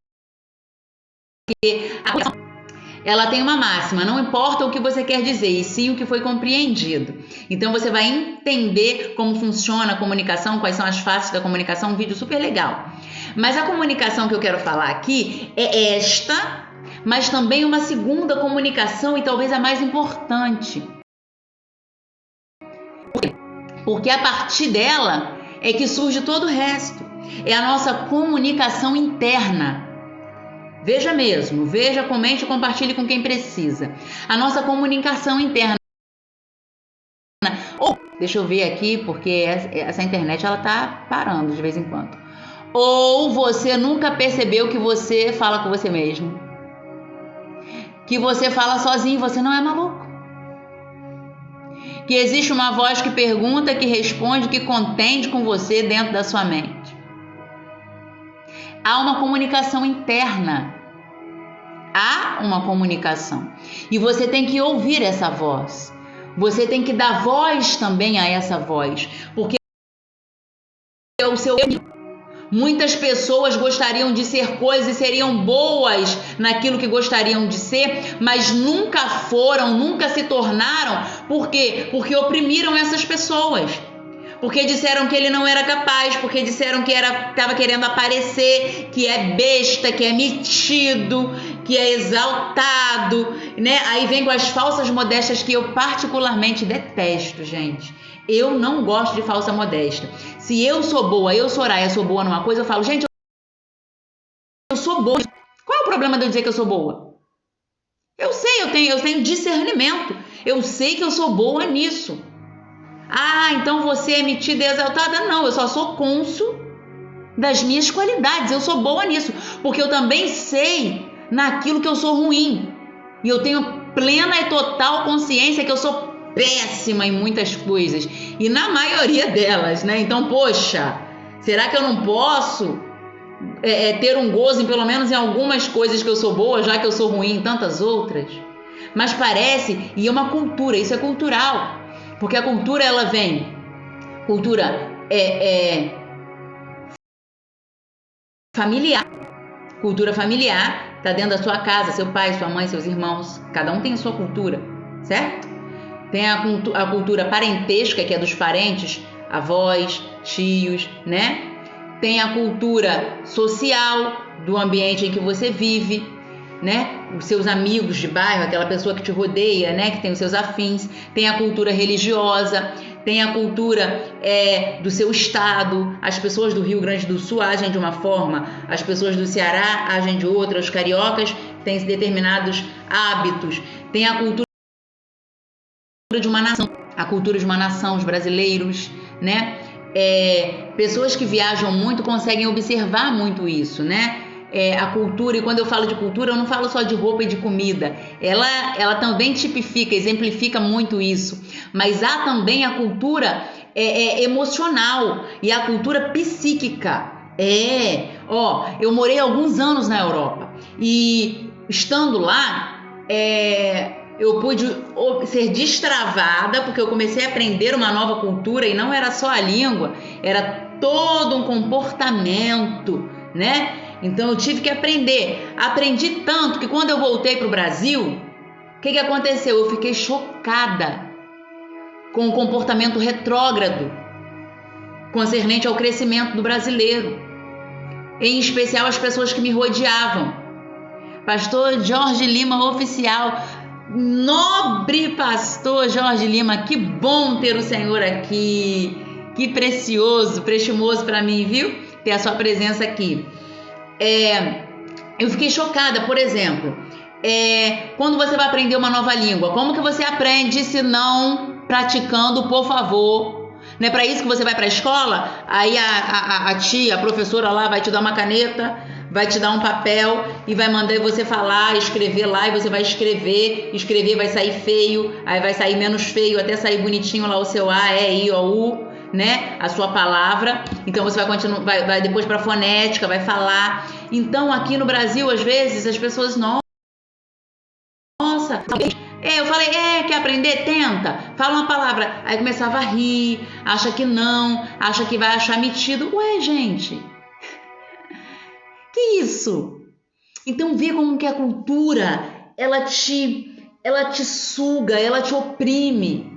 ela tem uma máxima: não importa o que você quer dizer, e sim o que foi compreendido. Então você vai entender como funciona a comunicação, quais são as faces da comunicação, um vídeo super legal. Mas a comunicação que eu quero falar aqui é esta, mas também uma segunda comunicação, e talvez a mais importante. Porque a partir dela é que surge todo o resto. É a nossa comunicação interna. Veja mesmo, veja, comente e compartilhe com quem precisa. A nossa comunicação interna. Deixa eu ver aqui, porque essa internet ela tá parando de vez em quando. Ou você nunca percebeu que você fala com você mesmo? Que você fala sozinho, você não é maluco? Que existe uma voz que pergunta, que responde, que contende com você dentro da sua mente. Há uma comunicação interna. Há uma comunicação. E você tem que ouvir essa voz. Você tem que dar voz também a essa voz. Porque é o seu... Muitas pessoas gostariam de ser coisas e seriam boas naquilo que gostariam de ser, mas nunca foram, nunca se tornaram. Por quê? Porque oprimiram essas pessoas. porque disseram que ele não era capaz, porque disseram que estava querendo aparecer, que é besta, que é metido, que é exaltado, né? Aí vem com as falsas modéstias que eu particularmente detesto, gente. Eu não gosto de falsa modéstia. Se eu sou boa, eu, Soraya, sou boa numa coisa, eu falo, gente, eu sou boa. Qual é o problema de eu dizer que eu sou boa? Eu sei, eu tenho discernimento. Eu sei que eu sou boa nisso. Ah, então você é metida e exaltada? Não, eu só sou cônsul das minhas qualidades. Eu sou boa nisso, porque eu também sei naquilo que eu sou ruim. E eu tenho plena e total consciência que eu sou péssima em muitas coisas. E na maioria delas, né? Então, poxa, será que eu não posso ter um gozo pelo menos em algumas coisas que eu sou boa, já que eu sou ruim em tantas outras? Mas parece, e é uma cultura, isso é cultural. Porque a cultura, ela vem, cultura familiar. Cultura familiar está dentro da sua casa, seu pai, sua mãe, seus irmãos. Cada um tem a sua cultura, certo? Tem a cultura parentesca, que é dos parentes, avós, tios, né? Tem a cultura social do ambiente em que você vive, né? Os seus amigos de bairro, aquela pessoa que te rodeia, né? Que tem os seus afins. Tem a cultura religiosa, tem a cultura do seu estado. As pessoas do Rio Grande do Sul agem de uma forma, as pessoas do Ceará agem de outra, os cariocas têm determinados hábitos. Tem a cultura de uma nação, a cultura de uma nação, os brasileiros, né? Pessoas que viajam muito conseguem observar muito isso, né? A cultura, e quando eu falo de cultura, eu não falo só de roupa e de comida. Ela também tipifica, exemplifica muito isso. Mas há também a cultura emocional e a cultura psíquica. Eu morei alguns anos na Europa e estando lá, eu pude ser destravada, porque eu comecei a aprender uma nova cultura e não era só a língua, era todo um comportamento, né? Então eu tive que aprender. Aprendi tanto que quando eu voltei para o Brasil, o que aconteceu? Eu fiquei chocada com o comportamento retrógrado concernente ao crescimento do brasileiro, em especial as pessoas que me rodeavam. Pastor Jorge Lima oficial, nobre pastor Jorge Lima, que bom ter o Senhor aqui, que precioso, prestimoso para mim, viu? Ter a sua presença aqui. Eu fiquei chocada, por exemplo, quando você vai aprender uma nova língua, como que você aprende se não praticando, por favor? Não é para isso que você vai para a escola? Aí a tia, a professora lá vai te dar uma caneta, vai te dar um papel e vai mandar você falar, escrever lá, e você vai escrever vai sair feio, aí vai sair menos feio, até sair bonitinho lá o seu A, E, I, O, U, né? A sua palavra. Então você vai continuar, vai depois para fonética, vai falar. Então aqui no Brasil, às vezes, as pessoas, nossa, eu falei, quer aprender? Tenta, fala uma palavra. Aí começava a rir, acha que não, acha que vai achar metido. Ué, gente, que isso? Então vê como que a cultura, ela te suga, ela te oprime.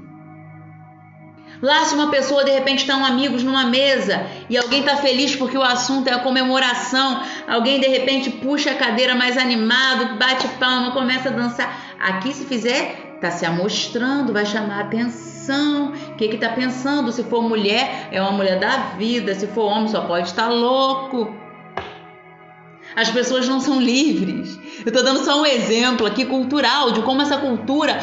Lá, se uma pessoa, de repente, estão amigos numa mesa e alguém está feliz porque o assunto é a comemoração, alguém, de repente, puxa a cadeira mais animado, bate palma, começa a dançar. Aqui, se fizer, está se amostrando, vai chamar a atenção. O que está pensando? Se for mulher, é uma mulher da vida. Se for homem, só pode estar louco. As pessoas não são livres. Eu estou dando só um exemplo aqui cultural de como essa cultura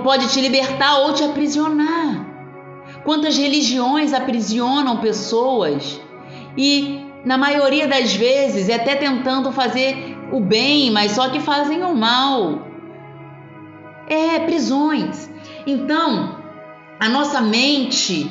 pode te libertar ou te aprisionar. Quantas religiões aprisionam pessoas e, na maioria das vezes, até tentando fazer o bem, mas só que fazem o mal. Prisões. Então, a nossa mente,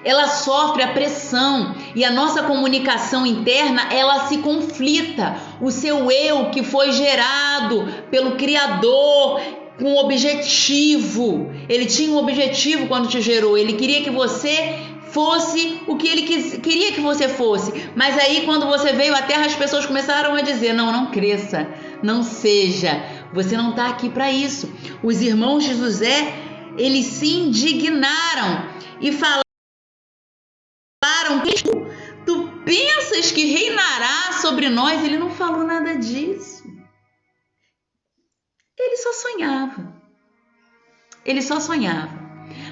ela sofre a pressão e a nossa comunicação interna, ela se conflita. O seu eu, que foi gerado pelo Criador com um objetivo, ele tinha um objetivo quando te gerou, ele queria que você fosse o que ele queria que você fosse, mas aí quando você veio à Terra, as pessoas começaram a dizer, não cresça, não seja, você não está aqui para isso. Os irmãos de José eles se indignaram e falaram: tu pensas que reinará sobre nós? Ele não falou nada disso. Ele só sonhava. Ele só sonhava.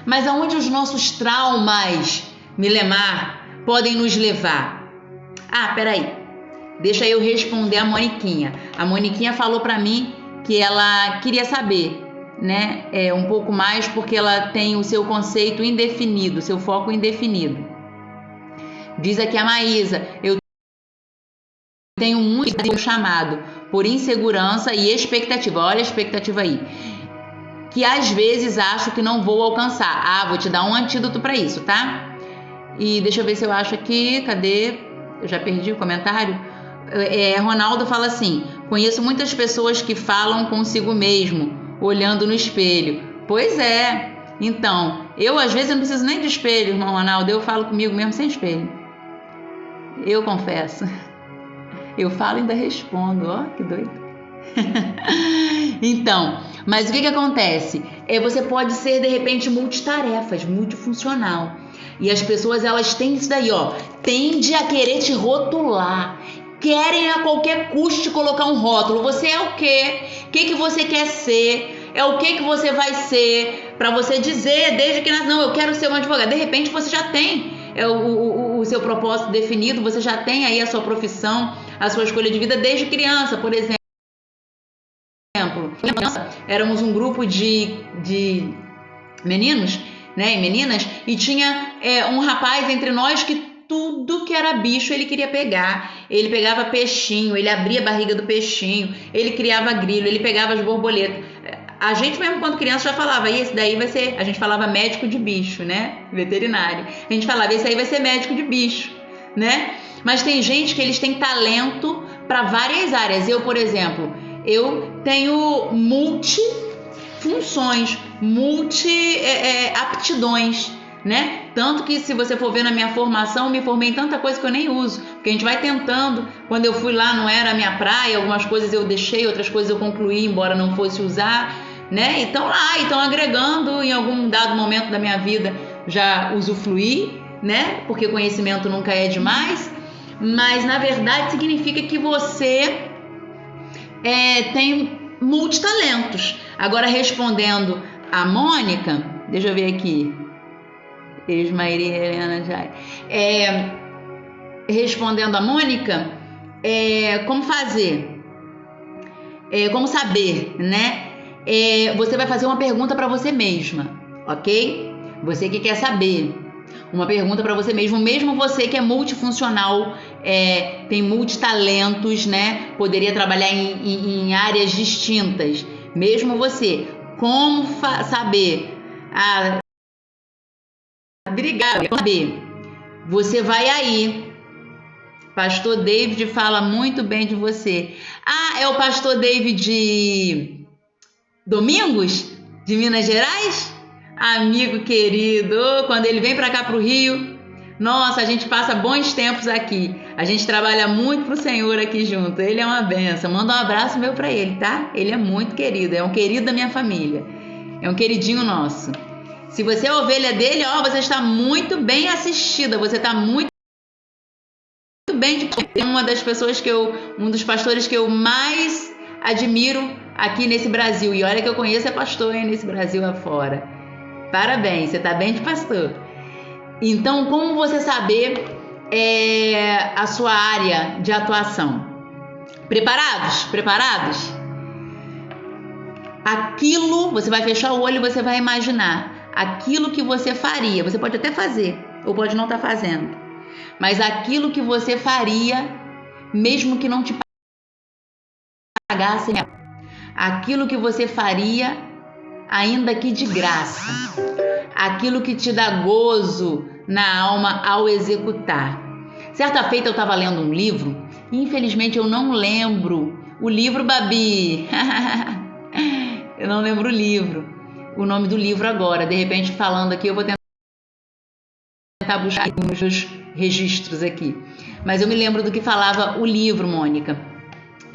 Mas aonde os nossos traumas, Milemar, podem nos levar? Peraí. Deixa eu responder a Moniquinha. A Moniquinha falou para mim que ela queria saber, né, um pouco mais, porque ela tem o seu conceito indefinido, seu foco indefinido. Diz aqui a Maísa: eu tenho muito chamado por insegurança e expectativa. Olha a expectativa aí. Que às vezes acho que não vou alcançar. Vou te dar um antídoto para isso, tá? E deixa eu ver se eu acho aqui. Cadê? Eu já perdi o comentário. Ronaldo fala assim: conheço muitas pessoas que falam consigo mesmo, olhando no espelho. Pois é. Então, eu às vezes não preciso nem de espelho, irmão Ronaldo. Eu falo comigo mesmo sem espelho. Eu confesso. Eu falo e ainda respondo. Ó, que doido. Então, mas o que acontece? Você pode ser de repente multitarefas, multifuncional. E as pessoas, elas têm isso daí, ó. Tende a querer te rotular. Querem a qualquer custo te colocar um rótulo. Você é o quê? O que você quer ser? É o que você vai ser? Para você dizer desde que nasce: não, eu quero ser um advogado. De repente você já tem o seu propósito definido. Você já tem aí a sua profissão, a sua escolha de vida desde criança, por exemplo. Éramos um grupo de meninos, né, e meninas, e tinha um rapaz entre nós que tudo que era bicho ele queria pegar. Ele pegava peixinho, ele abria a barriga do peixinho, ele criava grilo, ele pegava as borboletas. A gente mesmo quando criança já falava: esse daí vai ser, a gente falava médico de bicho, né, veterinário. A gente falava: esse aí vai ser médico de bicho, né? Mas tem gente que eles têm talento para várias áreas. Eu, por exemplo, eu tenho multifunções, aptidões, né? Tanto que se você for ver na minha formação, eu me formei em tanta coisa que eu nem uso, porque a gente vai tentando. Quando eu fui lá não era a minha praia, algumas coisas eu deixei, outras coisas eu concluí, embora não fosse usar, né? Então lá, então agregando, em algum dado momento da minha vida já usufruí, né? Porque conhecimento nunca é demais, mas na verdade significa que você tem multitalentos. Agora, respondendo a Mônica, deixa eu ver aqui. Ismairi Helena Jai. Respondendo a Mônica, como fazer? Como saber, né? Você vai fazer uma pergunta para você mesma, ok? Você que quer saber. Uma pergunta para você mesmo você que é multifuncional, tem multitalentos, né? Poderia trabalhar em áreas distintas. Mesmo você, como saber? Obrigada. Saber. Você vai aí. Pastor David fala muito bem de você. É o pastor David Domingos, de Minas Gerais? Amigo querido, quando ele vem para cá para o Rio, nossa, a gente passa bons tempos aqui. A gente trabalha muito pro Senhor aqui junto. Ele é uma benção. Manda um abraço meu para ele, tá? Ele é muito querido, é um querido da minha família. É um queridinho nosso. Se você é ovelha dele, você está muito bem assistida. Você está muito bem. É uma das pessoas um dos pastores que eu mais admiro aqui nesse Brasil. E olha que eu conheço pastor nesse Brasil afora. Parabéns, você está bem de pastor. Então, como você saber a sua área de atuação? Preparados? Preparados? Aquilo, você vai fechar o olho e você vai imaginar aquilo que você faria. Você pode até fazer, ou pode não estar fazendo. Mas aquilo que você faria, mesmo que não te pagassem. Aquilo que você faria, ainda que de graça. Aquilo que te dá gozo na alma ao executar. Certa feita eu estava lendo um livro, e infelizmente eu não lembro o livro, Babi. Eu não lembro o nome do livro agora. De repente, falando aqui, eu vou tentar buscar nos meus registros aqui. Mas eu me lembro do que falava o livro, Mônica.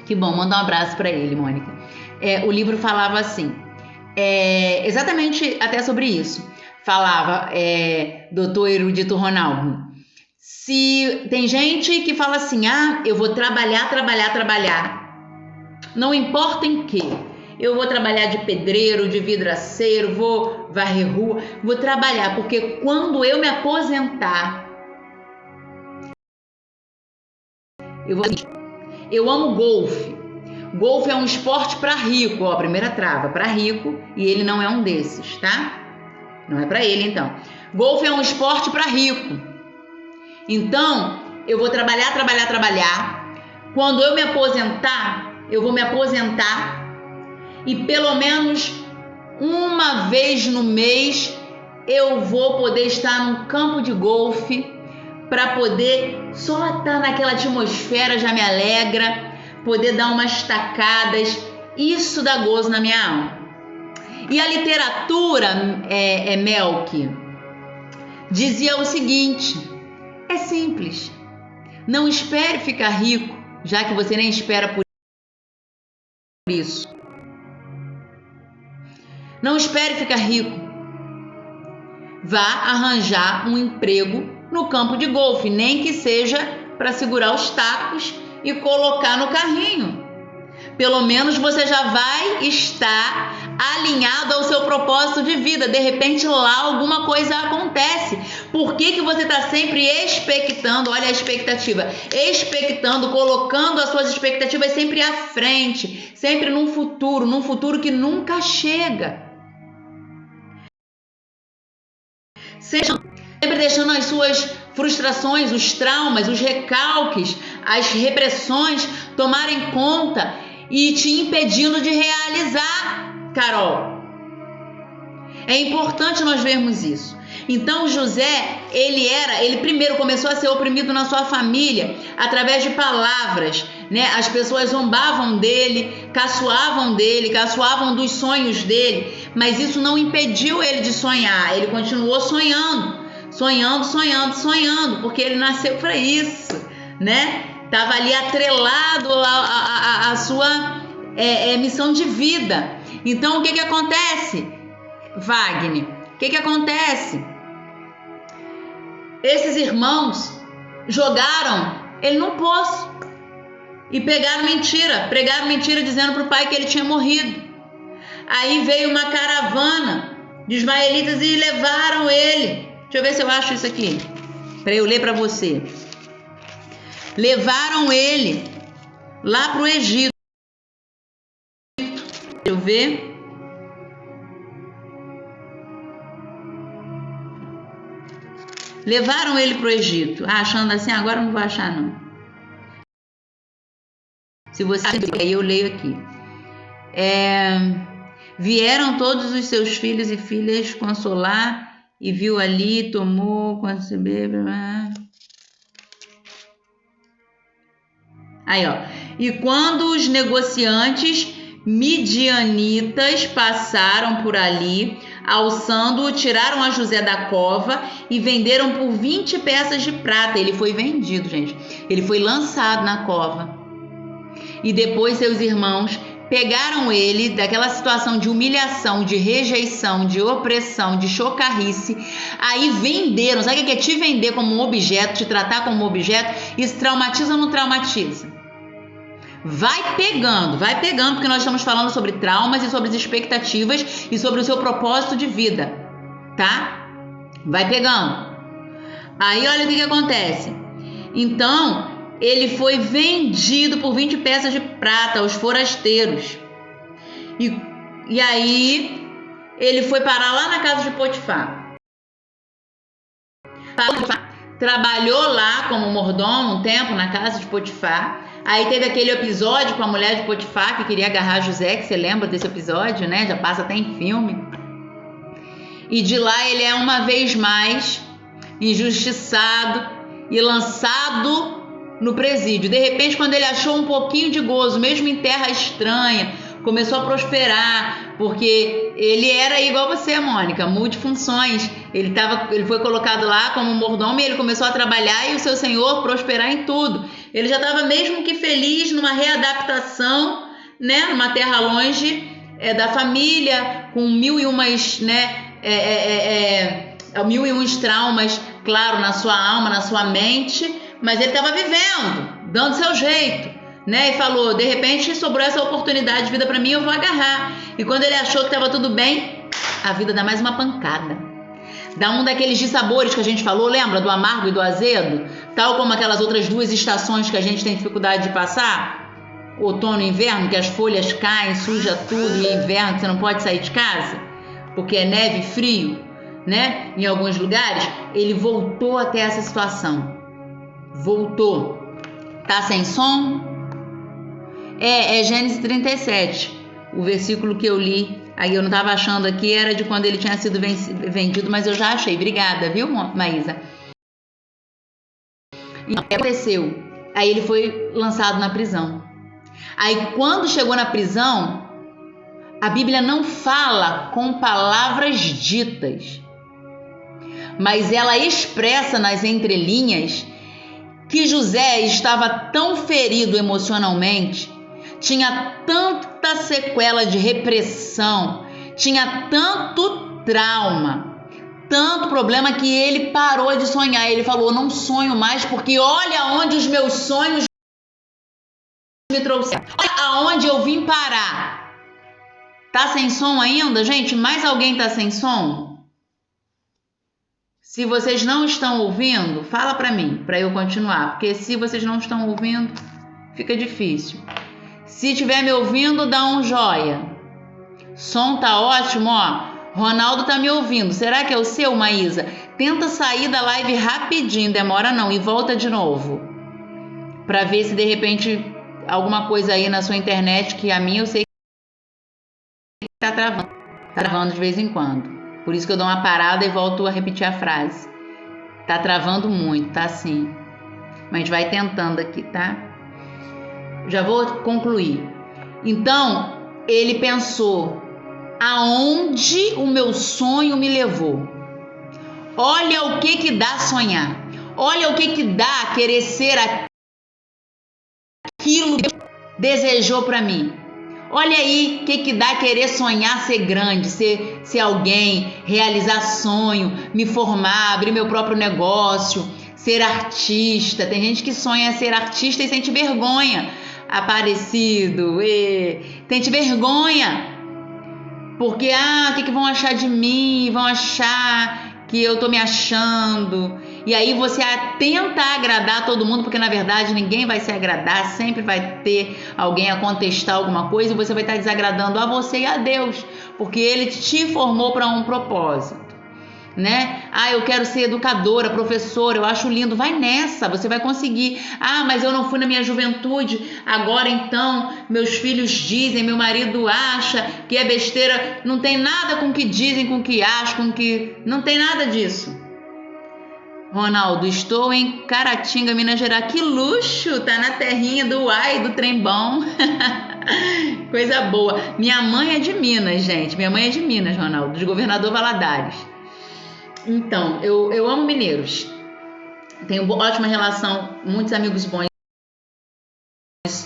Que bom, manda um abraço para ele, Mônica. O livro falava assim: exatamente até sobre isso. Falava doutor erudito Ronaldo. Se tem gente que fala assim, eu vou trabalhar, não importa em quê. Eu vou trabalhar de pedreiro, de vidraceiro, vou varrer rua, vou trabalhar, porque quando eu me aposentar, eu amo golfe. Golfe é um esporte para rico, ó, primeira trava, para rico, e ele não é um desses, tá? Não é para ele, então. Golfe é um esporte para rico. Então, eu vou trabalhar. Quando eu me aposentar, eu vou me aposentar e pelo menos uma vez no mês eu vou poder estar num campo de golfe para poder só estar naquela atmosfera, já me alegra, poder dar umas tacadas, isso dá gozo na minha alma. E a literatura, Melk, dizia o seguinte, é simples, não espere ficar rico, já que você nem espera por isso. Não espere ficar rico. Vá arranjar um emprego no campo de golfe, nem que seja para segurar os tacos e colocar no carrinho. Pelo menos você já vai estar alinhado ao seu propósito de vida. De repente lá alguma coisa acontece. Por que você está sempre expectando? Olha a expectativa. Expectando, colocando as suas expectativas sempre à frente. Sempre num futuro que nunca chega. Sempre deixando as suas frustrações, os traumas, os recalques, as repressões tomarem conta e te impedindo de realizar, Carol. É importante nós vermos isso. Então José, ele primeiro começou a ser oprimido na sua família através de palavras, né? As pessoas zombavam dele, caçoavam dos sonhos dele, mas isso não impediu ele de sonhar. Ele continuou sonhando, porque ele nasceu para isso, né? Estava ali atrelado à sua missão de vida. Então, o que acontece, Wagner? O que acontece? Esses irmãos jogaram ele no poço e pregaram mentira dizendo para o pai que ele tinha morrido. Aí veio uma caravana de ismaelitas e levaram ele. Deixa eu ver se eu acho isso aqui, para eu ler para você. Levaram ele lá para o Egito. Deixa eu ver. Levaram ele para o Egito. Achando assim, agora não vou achar não. Se você aí eu leio aqui. Vieram todos os seus filhos e filhas consolar, e viu ali, tomou, quando se bebe. Aí, ó. E quando os negociantes midianitas passaram por ali, alçando-o, tiraram a José da cova e venderam por 20 peças de prata. Ele foi vendido, gente. Ele foi lançado na cova. E depois seus irmãos pegaram ele daquela situação de humilhação, de rejeição, de opressão, de chocarrice. Aí venderam. Sabe o que é te vender como um objeto, te tratar como um objeto? Isso traumatiza ou não traumatiza? Vai pegando, porque nós estamos falando sobre traumas e sobre as expectativas e sobre o seu propósito de vida, tá? Vai pegando. Aí olha o que acontece. Então, ele foi vendido por 20 peças de prata aos forasteiros. E aí, ele foi parar lá na casa de Potifar. Trabalhou lá como mordomo um tempo na casa de Potifar. Aí teve aquele episódio com a mulher de Potifar que queria agarrar José, que você lembra desse episódio, né? Já passa até em filme. E de lá ele é uma vez mais injustiçado e lançado no presídio. De repente, quando ele achou um pouquinho de gozo, mesmo em terra estranha, começou a prosperar, porque ele era igual você, Mônica, multifunções. Ele foi colocado lá como mordomo e ele começou a trabalhar e o seu senhor prosperar em tudo. Ele já estava mesmo que feliz numa readaptação, né, numa terra longe, da família, com mil e umas, né, mil e uns traumas, claro, na sua alma, na sua mente, mas ele estava vivendo, dando seu jeito, né? E falou, de repente sobrou essa oportunidade de vida para mim, eu vou agarrar. E quando ele achou que estava tudo bem, a vida dá mais uma pancada. Dá um daqueles dissabores que a gente falou, lembra? Do amargo e do azedo? Tal como aquelas outras duas estações que a gente tem dificuldade de passar. Outono e inverno, que as folhas caem, suja tudo, e inverno que você não pode sair de casa, porque é neve e frio, né? Em alguns lugares, ele voltou até essa situação. Voltou. Tá sem som? É Gênesis 37, o versículo que eu li. Aí eu não estava achando aqui, era de quando ele tinha sido vendido, mas eu já achei. Obrigada, viu, Maísa? E aconteceu. Aí ele foi lançado na prisão. Aí quando chegou na prisão, a Bíblia não fala com palavras ditas, mas ela expressa nas entrelinhas que José estava tão ferido emocionalmente, tinha tanta sequela de repressão, tinha tanto trauma, tanto problema, que ele parou de sonhar. Ele falou, não sonho mais, porque olha onde os meus sonhos me trouxeram, olha aonde eu vim parar. Tá sem som ainda, gente? Mais alguém tá sem som? Se vocês não estão ouvindo, fala para mim, para eu continuar, porque se vocês não estão ouvindo, fica difícil. Se estiver me ouvindo, dá um joia. Som tá ótimo, ó. Ronaldo tá me ouvindo. Será que é o seu, Maísa? Tenta sair da live rapidinho, demora não, e volta de novo, para ver se de repente alguma coisa aí na sua internet, que a minha eu sei que tá travando. Tá travando de vez em quando. Por isso que eu dou uma parada e volto a repetir a frase. Tá travando muito, tá assim. Mas a gente vai tentando aqui, tá? Já vou concluir. Então, ele pensou, aonde o meu sonho me levou? Olha o que dá sonhar. Olha o que dá querer ser aquilo que Deus desejou para mim. Olha aí o que dá querer sonhar ser grande, ser alguém, realizar sonho, me formar, abrir meu próprio negócio, ser artista. Tem gente que sonha ser artista e sente vergonha. Aparecido, sente vergonha. Porque, o que vão achar de mim? Vão achar que eu tô me achando. E aí você tenta agradar todo mundo, porque na verdade ninguém vai se agradar, sempre vai ter alguém a contestar alguma coisa e você vai estar desagradando a você e a Deus, porque Ele te formou para um propósito, né? Eu quero ser educadora, professora, eu acho lindo, vai nessa, você vai conseguir. Mas eu não fui na minha juventude, agora então meus filhos dizem, meu marido acha que é besteira. Não tem nada com o que dizem, com o que acham, com o que... Não tem nada disso. Ronaldo, estou em Caratinga, Minas Gerais. Que luxo, tá na terrinha do Uai, do trem-bom. Coisa boa. Minha mãe é de Minas, gente. Minha mãe é de Minas, Ronaldo, de Governador Valadares. Então, eu amo mineiros. Tenho ótima relação, muitos amigos bons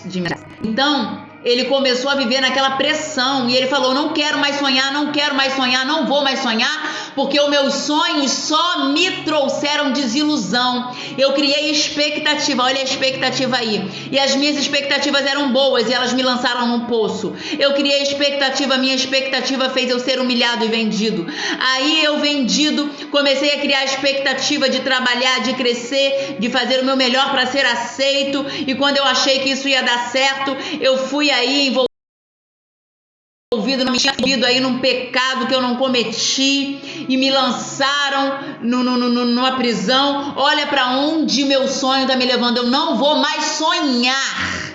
de Minas. Então, ele começou a viver naquela pressão e ele falou, não quero mais sonhar, não quero mais sonhar, não vou mais sonhar, porque os meus sonhos só me trouxeram desilusão. Eu criei expectativa, olha a expectativa aí, e as minhas expectativas eram boas e elas me lançaram num poço. Eu criei expectativa, minha expectativa fez eu ser humilhado e vendido. Aí eu vendido, comecei a criar expectativa de trabalhar, de crescer, de fazer o meu melhor para ser aceito, e quando eu achei que isso ia dar certo, eu fui aí envolvido aí num pecado que eu não cometi e me lançaram numa prisão. Olha para onde meu sonho está me levando. Eu não vou mais sonhar.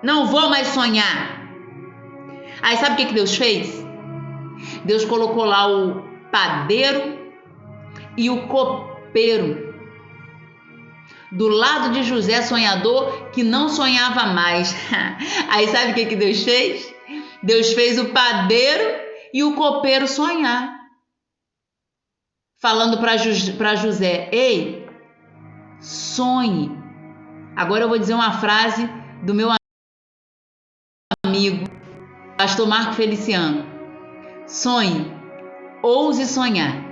Não vou mais sonhar. Aí sabe o que Deus fez? Deus colocou lá o padeiro e o copeiro do lado de José, sonhador, que não sonhava mais. Aí sabe o que Deus fez? Deus fez o padeiro e o copeiro sonhar, falando para José, ei, sonhe. Agora eu vou dizer uma frase do meu amigo Pastor Marco Feliciano, sonhe, ouse sonhar,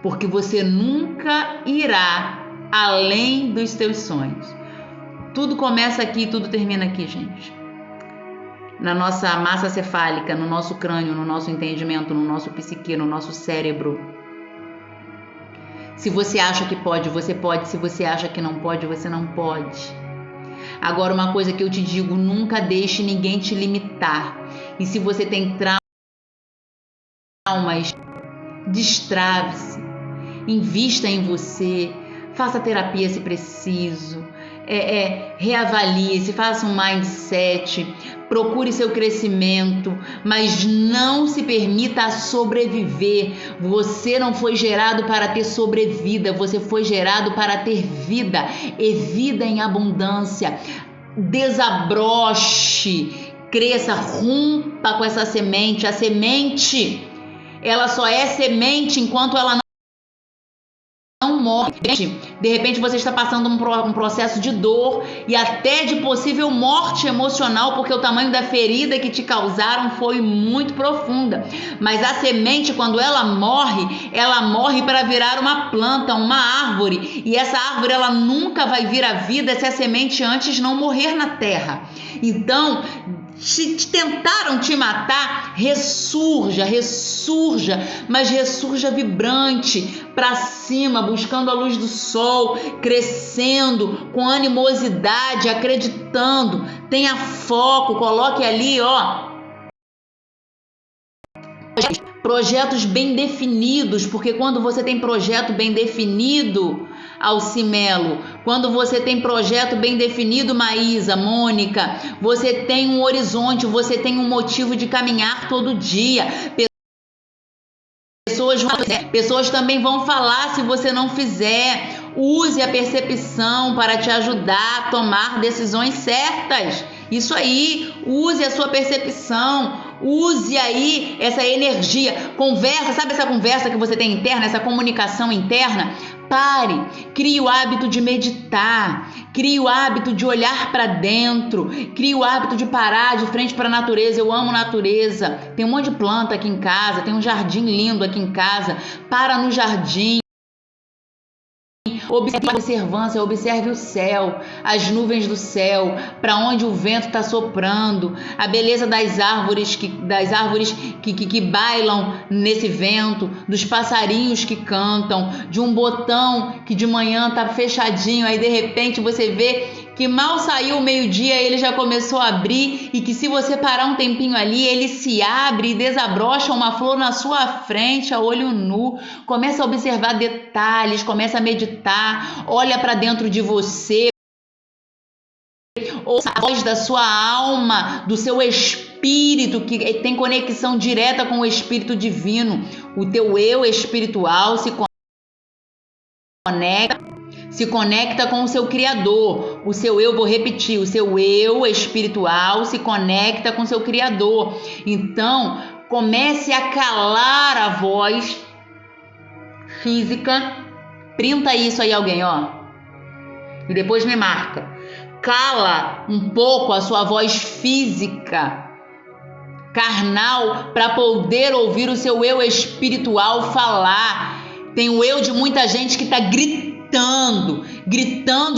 porque você nunca irá além dos teus sonhos. Tudo começa aqui, tudo termina aqui, gente. Na nossa massa cefálica, no nosso crânio, no nosso entendimento, no nosso psique, no nosso cérebro. Se você acha que pode, você pode. Se você acha que não pode, você não pode. Agora, uma coisa que eu te digo, nunca deixe ninguém te limitar. E se você tem traumas, destrave-se, invista em você, faça terapia se preciso, reavalie-se, faça um mindset, procure seu crescimento, mas não se permita sobreviver. Você não foi gerado para ter sobrevida, você foi gerado para ter vida, e vida em abundância. Desabroche, cresça, rompa com essa semente. A semente, ela só é semente enquanto ela não morre. De repente você está passando um processo de dor e até de possível morte emocional, porque o tamanho da ferida que te causaram foi muito profunda. Mas a semente, quando ela morre para virar uma planta, uma árvore. E essa árvore, ela nunca vai vir à vida se a semente antes não morrer na terra. Então, tentaram te matar, ressurja, mas ressurja vibrante, para cima, buscando a luz do sol, crescendo, com animosidade, acreditando, tenha foco, coloque ali, projetos bem definidos, porque quando você tem projeto bem definido, Alcimelo, quando você tem projeto bem definido, Maísa, Mônica, você tem um horizonte, você tem um motivo de caminhar todo dia. Pessoas também vão falar se você não fizer. Use a percepção para te ajudar a tomar decisões certas. Isso aí, use a sua percepção, use aí essa energia, conversa, sabe essa conversa que você tem interna, essa comunicação interna? Pare, crie o hábito de meditar, crie o hábito de olhar para dentro, crie o hábito de parar de frente para a natureza. Eu amo natureza, tem um monte de planta aqui em casa, tem um jardim lindo aqui em casa. Para no jardim. Observe o céu, as nuvens do céu, para onde o vento está soprando, a beleza das árvores que bailam nesse vento, dos passarinhos que cantam, de um botão que de manhã está fechadinho, aí de repente você vê que mal saiu o meio-dia, ele já começou a abrir, e que se você parar um tempinho ali, ele se abre e desabrocha uma flor na sua frente, a olho nu. Começa a observar detalhes, começa a meditar, olha para dentro de você, ouça a voz da sua alma, do seu espírito, que tem conexão direta com o espírito divino. O teu eu espiritual se conecta com o seu Criador. O seu eu, vou repetir, o seu eu espiritual se conecta com o seu Criador. Então, comece a calar a voz física. Printa isso aí, alguém, e depois me marca. Cala um pouco a sua voz física, carnal, para poder ouvir o seu eu espiritual falar. Tem o eu de muita gente que está gritando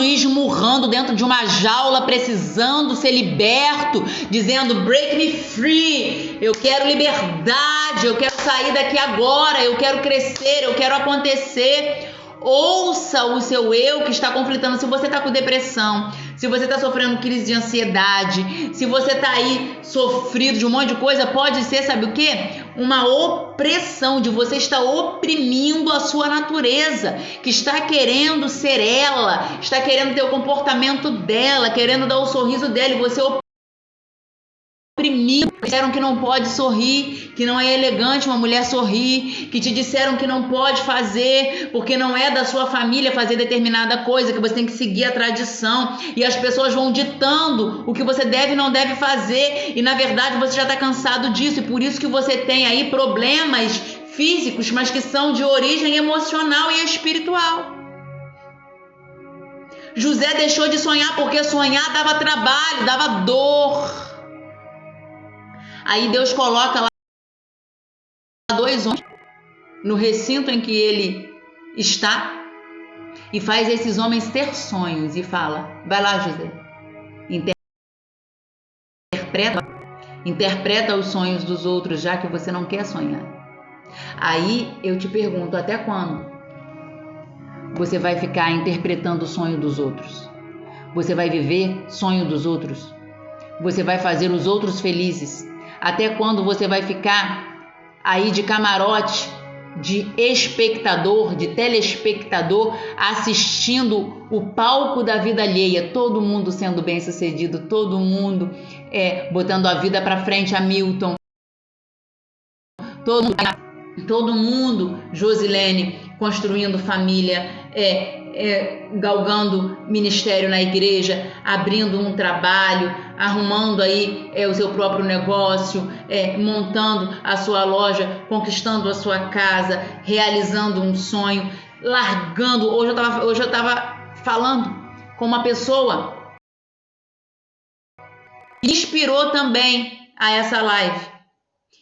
e esmurrando dentro de uma jaula, precisando ser liberto, dizendo: break me free, eu quero liberdade, eu quero sair daqui agora, eu quero crescer, eu quero acontecer. Ouça o seu eu que está conflitando. Se você está com depressão, se você está sofrendo crise de ansiedade, se você está aí sofrido de um monte de coisa, pode ser, sabe o quê? Uma opressão, de você estar oprimindo a sua natureza, que está querendo ser ela, está querendo ter o comportamento dela, querendo dar o sorriso dela, e você oprimido. Disseram que não pode sorrir, que não é elegante uma mulher sorrir, que te disseram que não pode fazer porque não é da sua família fazer determinada coisa, que você tem que seguir a tradição, e as pessoas vão ditando o que você deve e não deve fazer, e na verdade você já está cansado disso, e por isso que você tem aí problemas físicos, mas que são de origem emocional e espiritual. José deixou de sonhar porque sonhar dava trabalho, dava dor. Aí Deus coloca lá 2 homens no recinto em que ele está e faz esses homens ter sonhos e fala: vai lá, José, interpreta os sonhos dos outros, já que você não quer sonhar. Aí eu te pergunto, até quando você vai ficar interpretando o sonho dos outros? Você vai viver sonho dos outros? Você vai fazer os outros felizes? Até quando você vai ficar aí de camarote, de espectador, de telespectador, assistindo o palco da vida alheia, todo mundo sendo bem sucedido, todo mundo botando a vida para frente, Hamilton, todo mundo, Josilene, construindo família, galgando ministério na igreja, abrindo um trabalho, arrumando aí o seu próprio negócio, montando a sua loja, conquistando a sua casa, realizando um sonho, largando. Hoje eu estava falando com uma pessoa que inspirou também a essa live.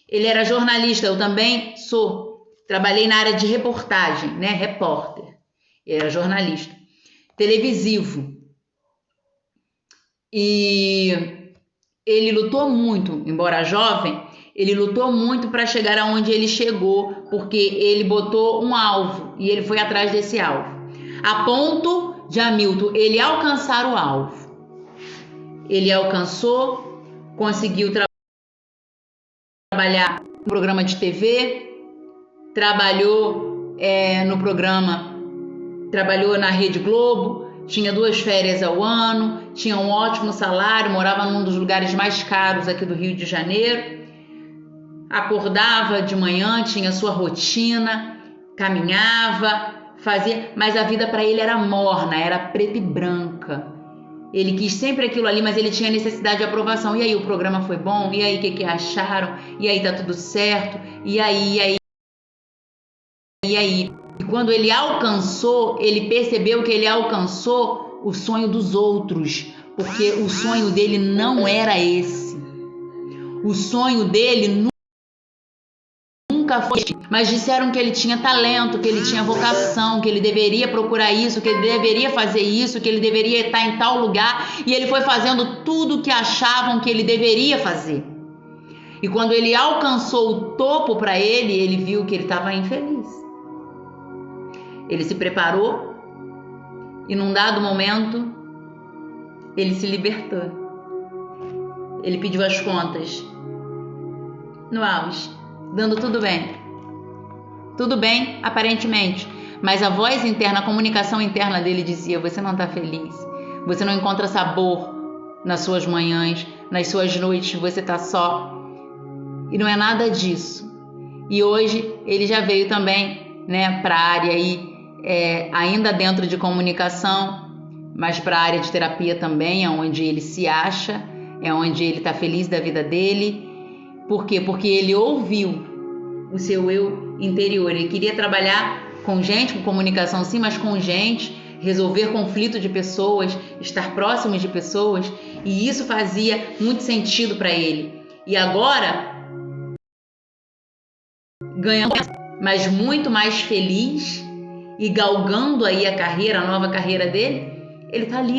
Ele era jornalista, eu também sou. Trabalhei na área de reportagem, né? Repórter. Ele era jornalista. Televisivo. E ele lutou muito, embora jovem, ele lutou muito para chegar aonde ele chegou, porque ele botou um alvo e ele foi atrás desse alvo. A ponto de Hamilton, ele alcançar o alvo. Ele alcançou, conseguiu trabalhar no programa de TV, trabalhou no programa, trabalhou na Rede Globo, tinha 2 férias ao ano, tinha um ótimo salário, morava num dos lugares mais caros aqui do Rio de Janeiro, acordava de manhã, tinha sua rotina, caminhava, fazia, mas a vida para ele era morna, era preta e branca. Ele quis sempre aquilo ali, mas ele tinha necessidade de aprovação. E aí, o programa foi bom? E aí, o que acharam? E aí, tá tudo certo? E aí? E quando ele alcançou, ele percebeu que ele alcançou o sonho dos outros, porque o sonho dele não era esse. O sonho dele nunca foi, mas disseram que ele tinha talento, que ele tinha vocação, que ele deveria procurar isso, que ele deveria fazer isso, que ele deveria estar em tal lugar, e ele foi fazendo tudo o que achavam que ele deveria fazer. E quando ele alcançou o topo para ele, ele viu que ele estava infeliz. Ele se preparou e num dado momento ele se libertou. Ele pediu as contas no auge, dando tudo bem. Tudo bem, aparentemente, mas a voz interna, a comunicação interna dele dizia: você não está feliz, você não encontra sabor nas suas manhãs, nas suas noites, você está só. E não é nada disso. E hoje ele já veio também, né, para a área aí, ainda dentro de comunicação, mas para a área de terapia também, é onde ele se acha, é onde ele está feliz da vida dele. Por quê? Porque ele ouviu o seu eu interior. Ele queria trabalhar com gente, com comunicação sim, mas com gente, resolver conflito de pessoas, estar próximo de pessoas, e isso fazia muito sentido para ele. E agora, ganhando, mas muito mais feliz e galgando aí a carreira, a nova carreira dele, ele está livre.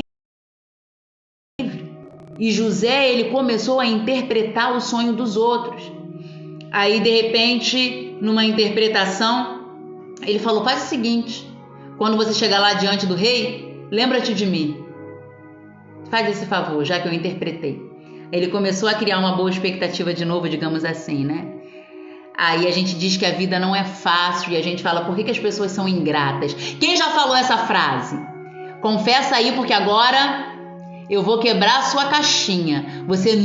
E José, ele começou a interpretar o sonho dos outros. Aí, de repente, numa interpretação, ele falou: faz o seguinte, quando você chegar lá diante do rei, lembra-te de mim. Faz esse favor, já que eu interpretei. Ele começou a criar uma boa expectativa de novo, digamos assim, né? Aí a gente diz que a vida não é fácil e a gente fala: por que as pessoas são ingratas? Quem já falou essa frase? Confessa aí, porque agora eu vou quebrar a sua caixinha. Você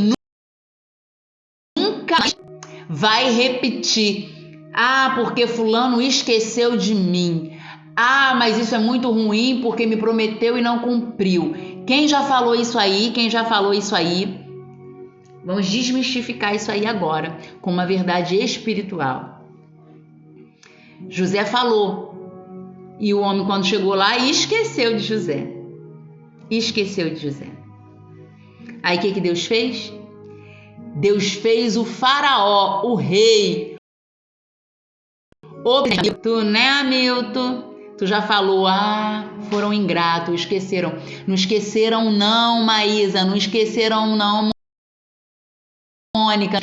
nunca vai repetir: ah, porque fulano esqueceu de mim. Ah, mas isso é muito ruim porque me prometeu e não cumpriu. Quem já falou isso aí? Quem já falou isso aí? Vamos desmistificar isso aí agora, com uma verdade espiritual. José falou, e o homem, quando chegou lá, esqueceu de José. Esqueceu de José. Aí o que Deus fez? Deus fez o faraó, o rei. Tu, né, Hamilton? Tu já falou, foram ingratos, esqueceram. Não esqueceram não, Maísa, não esqueceram não, Mônica.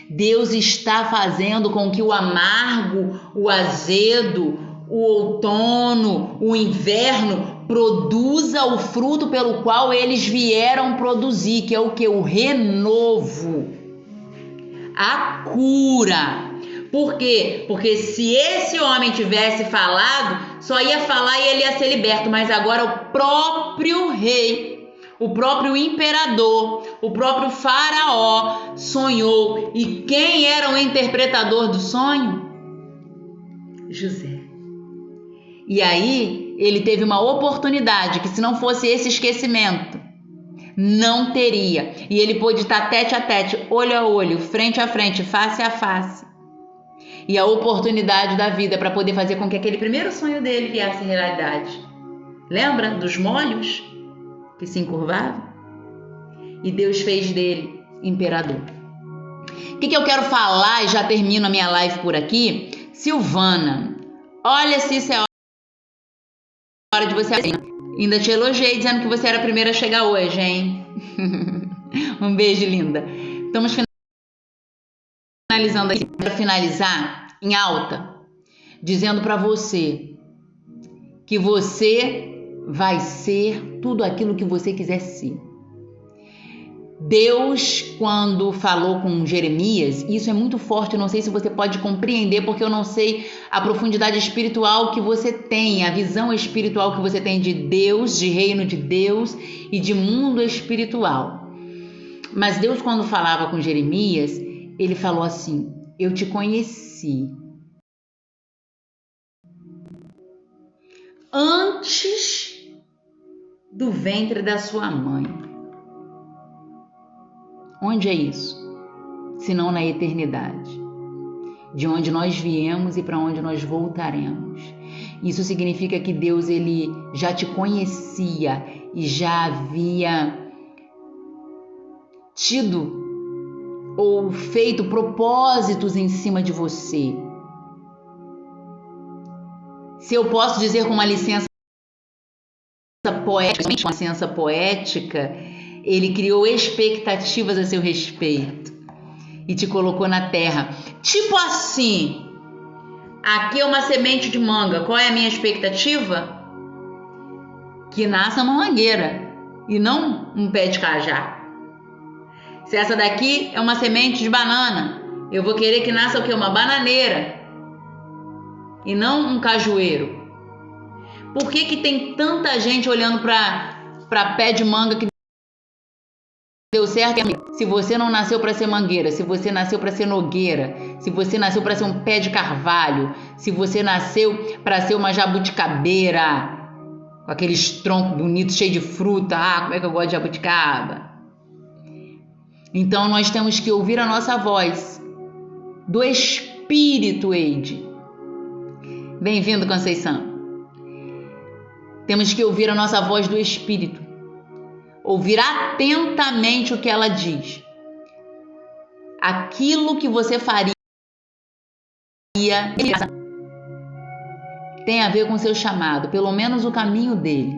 Deus está fazendo com que o amargo, o azedo, o outono, o inverno produza o fruto pelo qual eles vieram produzir, que é o que? O renovo, a cura. Por quê? Porque se esse homem tivesse falado, só ia falar e ele ia ser liberto, mas agora o próprio rei, o próprio imperador, o próprio faraó sonhou. E quem era o interpretador do sonho? José. E aí ele teve uma oportunidade que, se não fosse esse esquecimento, não teria. E ele pôde estar tete a tete, olho a olho, frente a frente, face a face. E a oportunidade da vida para poder fazer com que aquele primeiro sonho dele viesse realidade. Lembra dos molhos que se encurvavam? E Deus fez dele imperador. O que eu quero falar, e já termino a minha live por aqui? Silvana, olha se isso é hora de você... Ainda te elogiei dizendo que você era a primeira a chegar hoje, hein? Um beijo, linda. Estamos finalizando aqui. Quero finalizar em alta, dizendo para você que você vai ser tudo aquilo que você quiser ser. Deus, quando falou com Jeremias, isso é muito forte, eu não sei se você pode compreender, porque eu não sei a profundidade espiritual que você tem, a visão espiritual que você tem de Deus, de reino de Deus e de mundo espiritual. Mas Deus, quando falava com Jeremias, ele falou assim: eu te conheci antes do ventre da sua mãe. Onde é isso? Senão na eternidade, de onde nós viemos e para onde nós voltaremos. Isso significa que Deus, ele já te conhecia e já havia tido ou feito propósitos em cima de você. Se eu posso dizer com uma licença poética, ele criou expectativas a seu respeito e te colocou na terra. Tipo assim, aqui é uma semente de manga. Qual é a minha expectativa? Que nasça uma mangueira e não um pé de cajá. Se essa daqui é uma semente de banana, eu vou querer que nasça o quê? Uma bananeira e não um cajueiro. Por que tem tanta gente olhando para pé de manga que deu certo? Se você não nasceu para ser mangueira, se você nasceu para ser nogueira, se você nasceu para ser um pé de carvalho, se você nasceu para ser uma jabuticabeira, com aqueles troncos bonitos, cheios de fruta, como é que eu gosto de jabuticaba. Então nós temos que ouvir a nossa voz do Espírito, Eide. Bem-vindo, Conceição. Temos que ouvir a nossa voz do Espírito. Ouvir atentamente o que ela diz. Aquilo que você faria tem a ver com o seu chamado, pelo menos o caminho dele.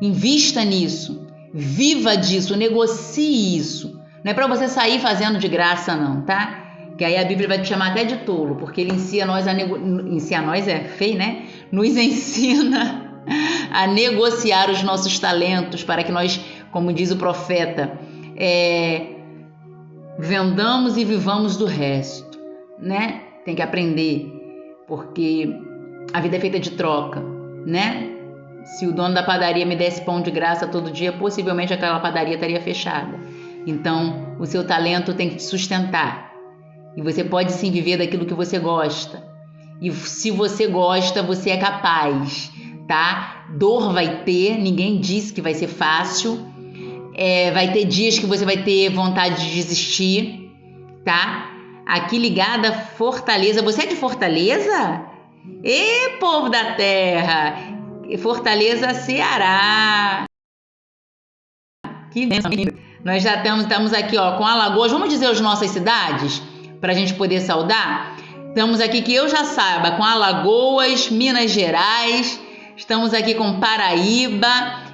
Invista nisso, viva disso, negocie isso. Não é para você sair fazendo de graça não, tá? Que aí a Bíblia vai te chamar até de tolo, porque ele ensina nós a ensina nós é feio, né? Nos ensina a negociar os nossos talentos para que nós, como diz o profeta, vendamos e vivamos do resto, né? Tem que aprender, porque a vida é feita de troca, né? Se o dono da padaria me desse pão de graça todo dia, possivelmente aquela padaria estaria fechada. Então, o seu talento tem que te sustentar. E você pode sim viver daquilo que você gosta. E se você gosta, você é capaz, tá? Dor vai ter, ninguém disse que vai ser fácil. Vai ter dias que você vai ter vontade de desistir, tá? Aqui ligada Fortaleza. Você é de Fortaleza? Ê, povo da terra! Fortaleza, Ceará. Que lindo. Nós já estamos aqui, ó, com Alagoas. Vamos dizer as nossas cidades para a gente poder saudar? Estamos aqui, que eu já saiba, com Alagoas, Minas Gerais. Estamos aqui com Paraíba.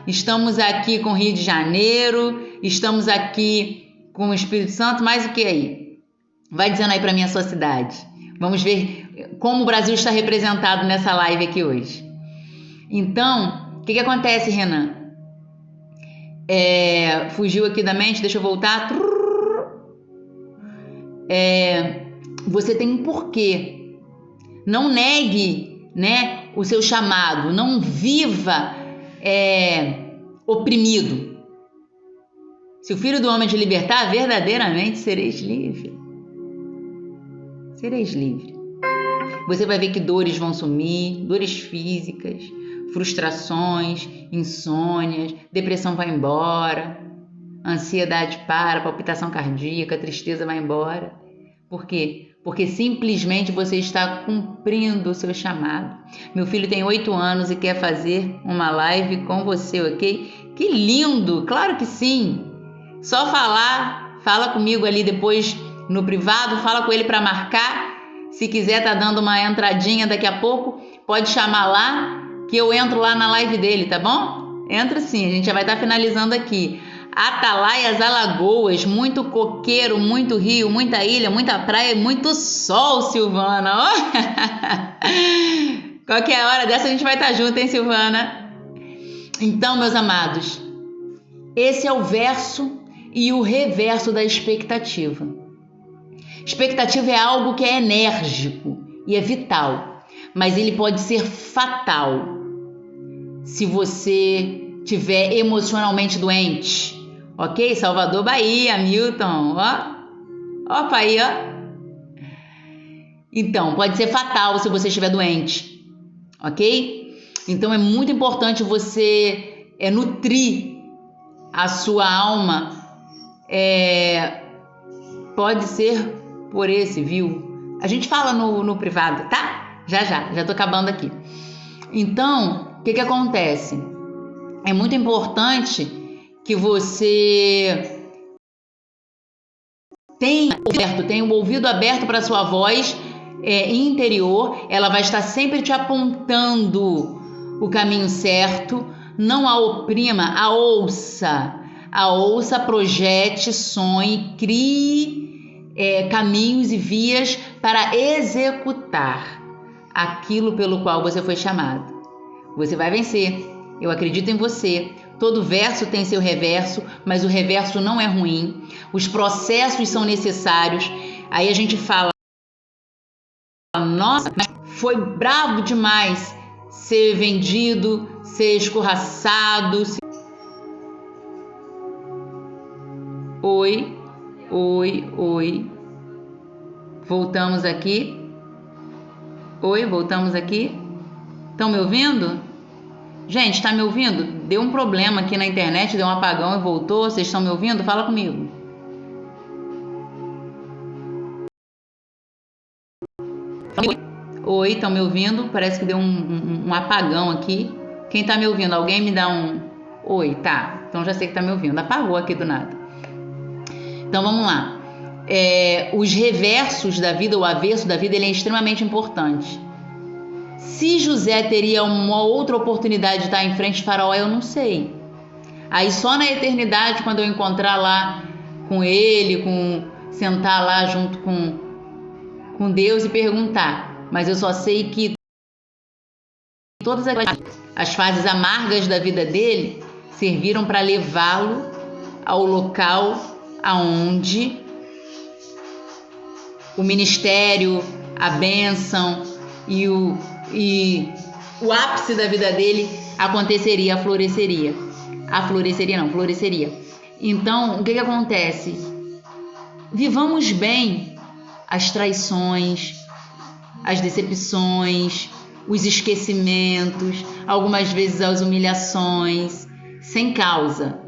Estamos aqui com Rio de Janeiro. Estamos aqui com o Espírito Santo. Mais o que aí? Vai dizendo aí para mim a sua cidade. Vamos ver como o Brasil está representado nessa live aqui hoje. Então, o que acontece, Renan? Fugiu aqui da mente, deixa eu voltar. Você tem um porquê. Não negue, né, o seu chamado. Não viva oprimido. Se o Filho do Homem te libertar, verdadeiramente sereis livre. Sereis livre. Você vai ver que dores vão sumir, dores físicas, frustrações, insônias, depressão vai embora, ansiedade para, palpitação cardíaca, tristeza vai embora. Por quê? Porque simplesmente você está cumprindo o seu chamado. Meu filho tem 8 anos e quer fazer uma live com você, ok? Que lindo! Claro que sim! Só fala comigo ali depois no privado, fala com ele para marcar. Se quiser tá dando uma entradinha daqui a pouco, pode chamar lá que eu entro lá na live dele, tá bom? Entra sim, a gente já vai estar finalizando aqui. Atalaias, Alagoas, muito coqueiro, muito rio, muita ilha, muita praia e muito sol, Silvana. Oh! Qualquer hora dessa a gente vai estar junto, hein, Silvana? Então, meus amados, esse é o verso e o reverso da expectativa. Expectativa é algo que é enérgico e é vital, mas ele pode ser fatal se você estiver emocionalmente doente. Ok? Salvador, Bahia, Milton, ó. Opa aí, ó. Então, pode ser fatal se você estiver doente. Ok? Então, é muito importante você nutrir a sua alma. Pode ser por esse, viu? A gente fala no privado, tá? Já tô acabando aqui. Então, o que acontece? É muito importante que você tenha o ouvido aberto para a sua voz interior. Ela vai estar sempre te apontando o caminho certo. Não a oprima, a ouça. A ouça, projete, sonhe, crie caminhos e vias para executar aquilo pelo qual você foi chamado. Você vai vencer. Eu acredito em você. Todo verso tem seu reverso, mas o reverso não é ruim. Os processos são necessários. Aí a gente fala, nossa, mas foi bravo demais ser vendido, ser escorraçado. Oi. Voltamos aqui. Oi, voltamos aqui. Estão me ouvindo? Gente, está me ouvindo? Deu um problema aqui na internet, deu um apagão e voltou. Vocês estão me ouvindo? Fala comigo. Oi, estão me ouvindo? Parece que deu um apagão aqui. Quem está me ouvindo? Alguém me dá um... Oi, tá. Então já sei que está me ouvindo. Apagou aqui do nada. Então vamos lá. Os reversos da vida, o avesso da vida, ele é extremamente importante. Se José teria uma outra oportunidade de estar em frente de Faraó, eu não sei. Aí só na eternidade, quando eu encontrar lá com ele, sentar lá junto com Deus e perguntar. Mas eu só sei que todas as fases amargas da vida dele serviram para levá-lo ao local aonde o ministério, a bênção e o ápice da vida dele aconteceria, floresceria. Floresceria. Então, o que acontece? Vivamos bem as traições, as decepções, os esquecimentos, algumas vezes as humilhações, sem causa.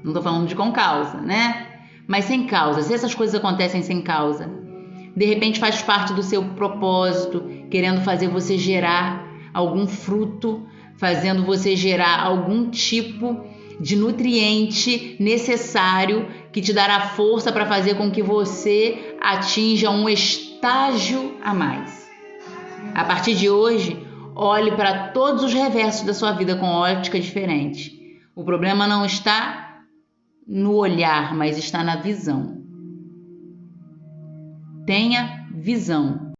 Não estou falando de com causa, né? Mas sem causa. Se essas coisas acontecem sem causa, de repente faz parte do seu propósito, querendo fazer você gerar algum fruto, fazendo você gerar algum tipo de nutriente necessário que te dará força para fazer com que você atinja um estágio a mais. A partir de hoje, olhe para todos os reversos da sua vida com ótica diferente. O problema não está no olhar, mas está na visão. Tenha visão.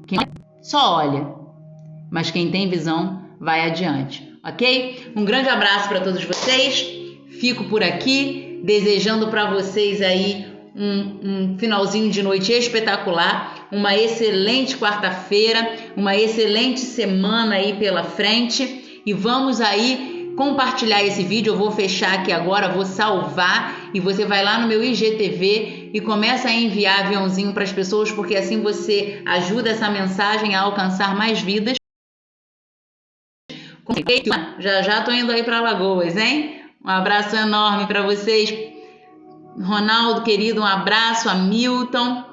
Quem só olha, mas quem tem visão vai adiante, ok? Um grande abraço para todos vocês. Fico por aqui, desejando para vocês aí um finalzinho de noite espetacular, uma excelente quarta-feira, uma excelente semana aí pela frente, e vamos aí compartilhar esse vídeo. Eu vou fechar aqui agora, vou salvar, e você vai lá no meu IGTV e começa a enviar aviãozinho para as pessoas, porque assim você ajuda essa mensagem a alcançar mais vidas. Já tô indo aí para Alagoas, hein? Um abraço enorme para vocês. Ronaldo, querido, um abraço. A Milton,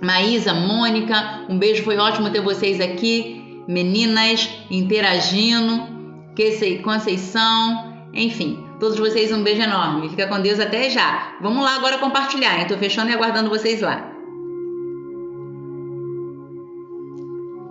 Maísa, Mônica, um beijo, foi ótimo ter vocês aqui. Meninas interagindo, Conceição, enfim, todos vocês um beijo enorme. Fica com Deus, até já. Vamos lá agora compartilhar, hein? Tô fechando e aguardando vocês lá.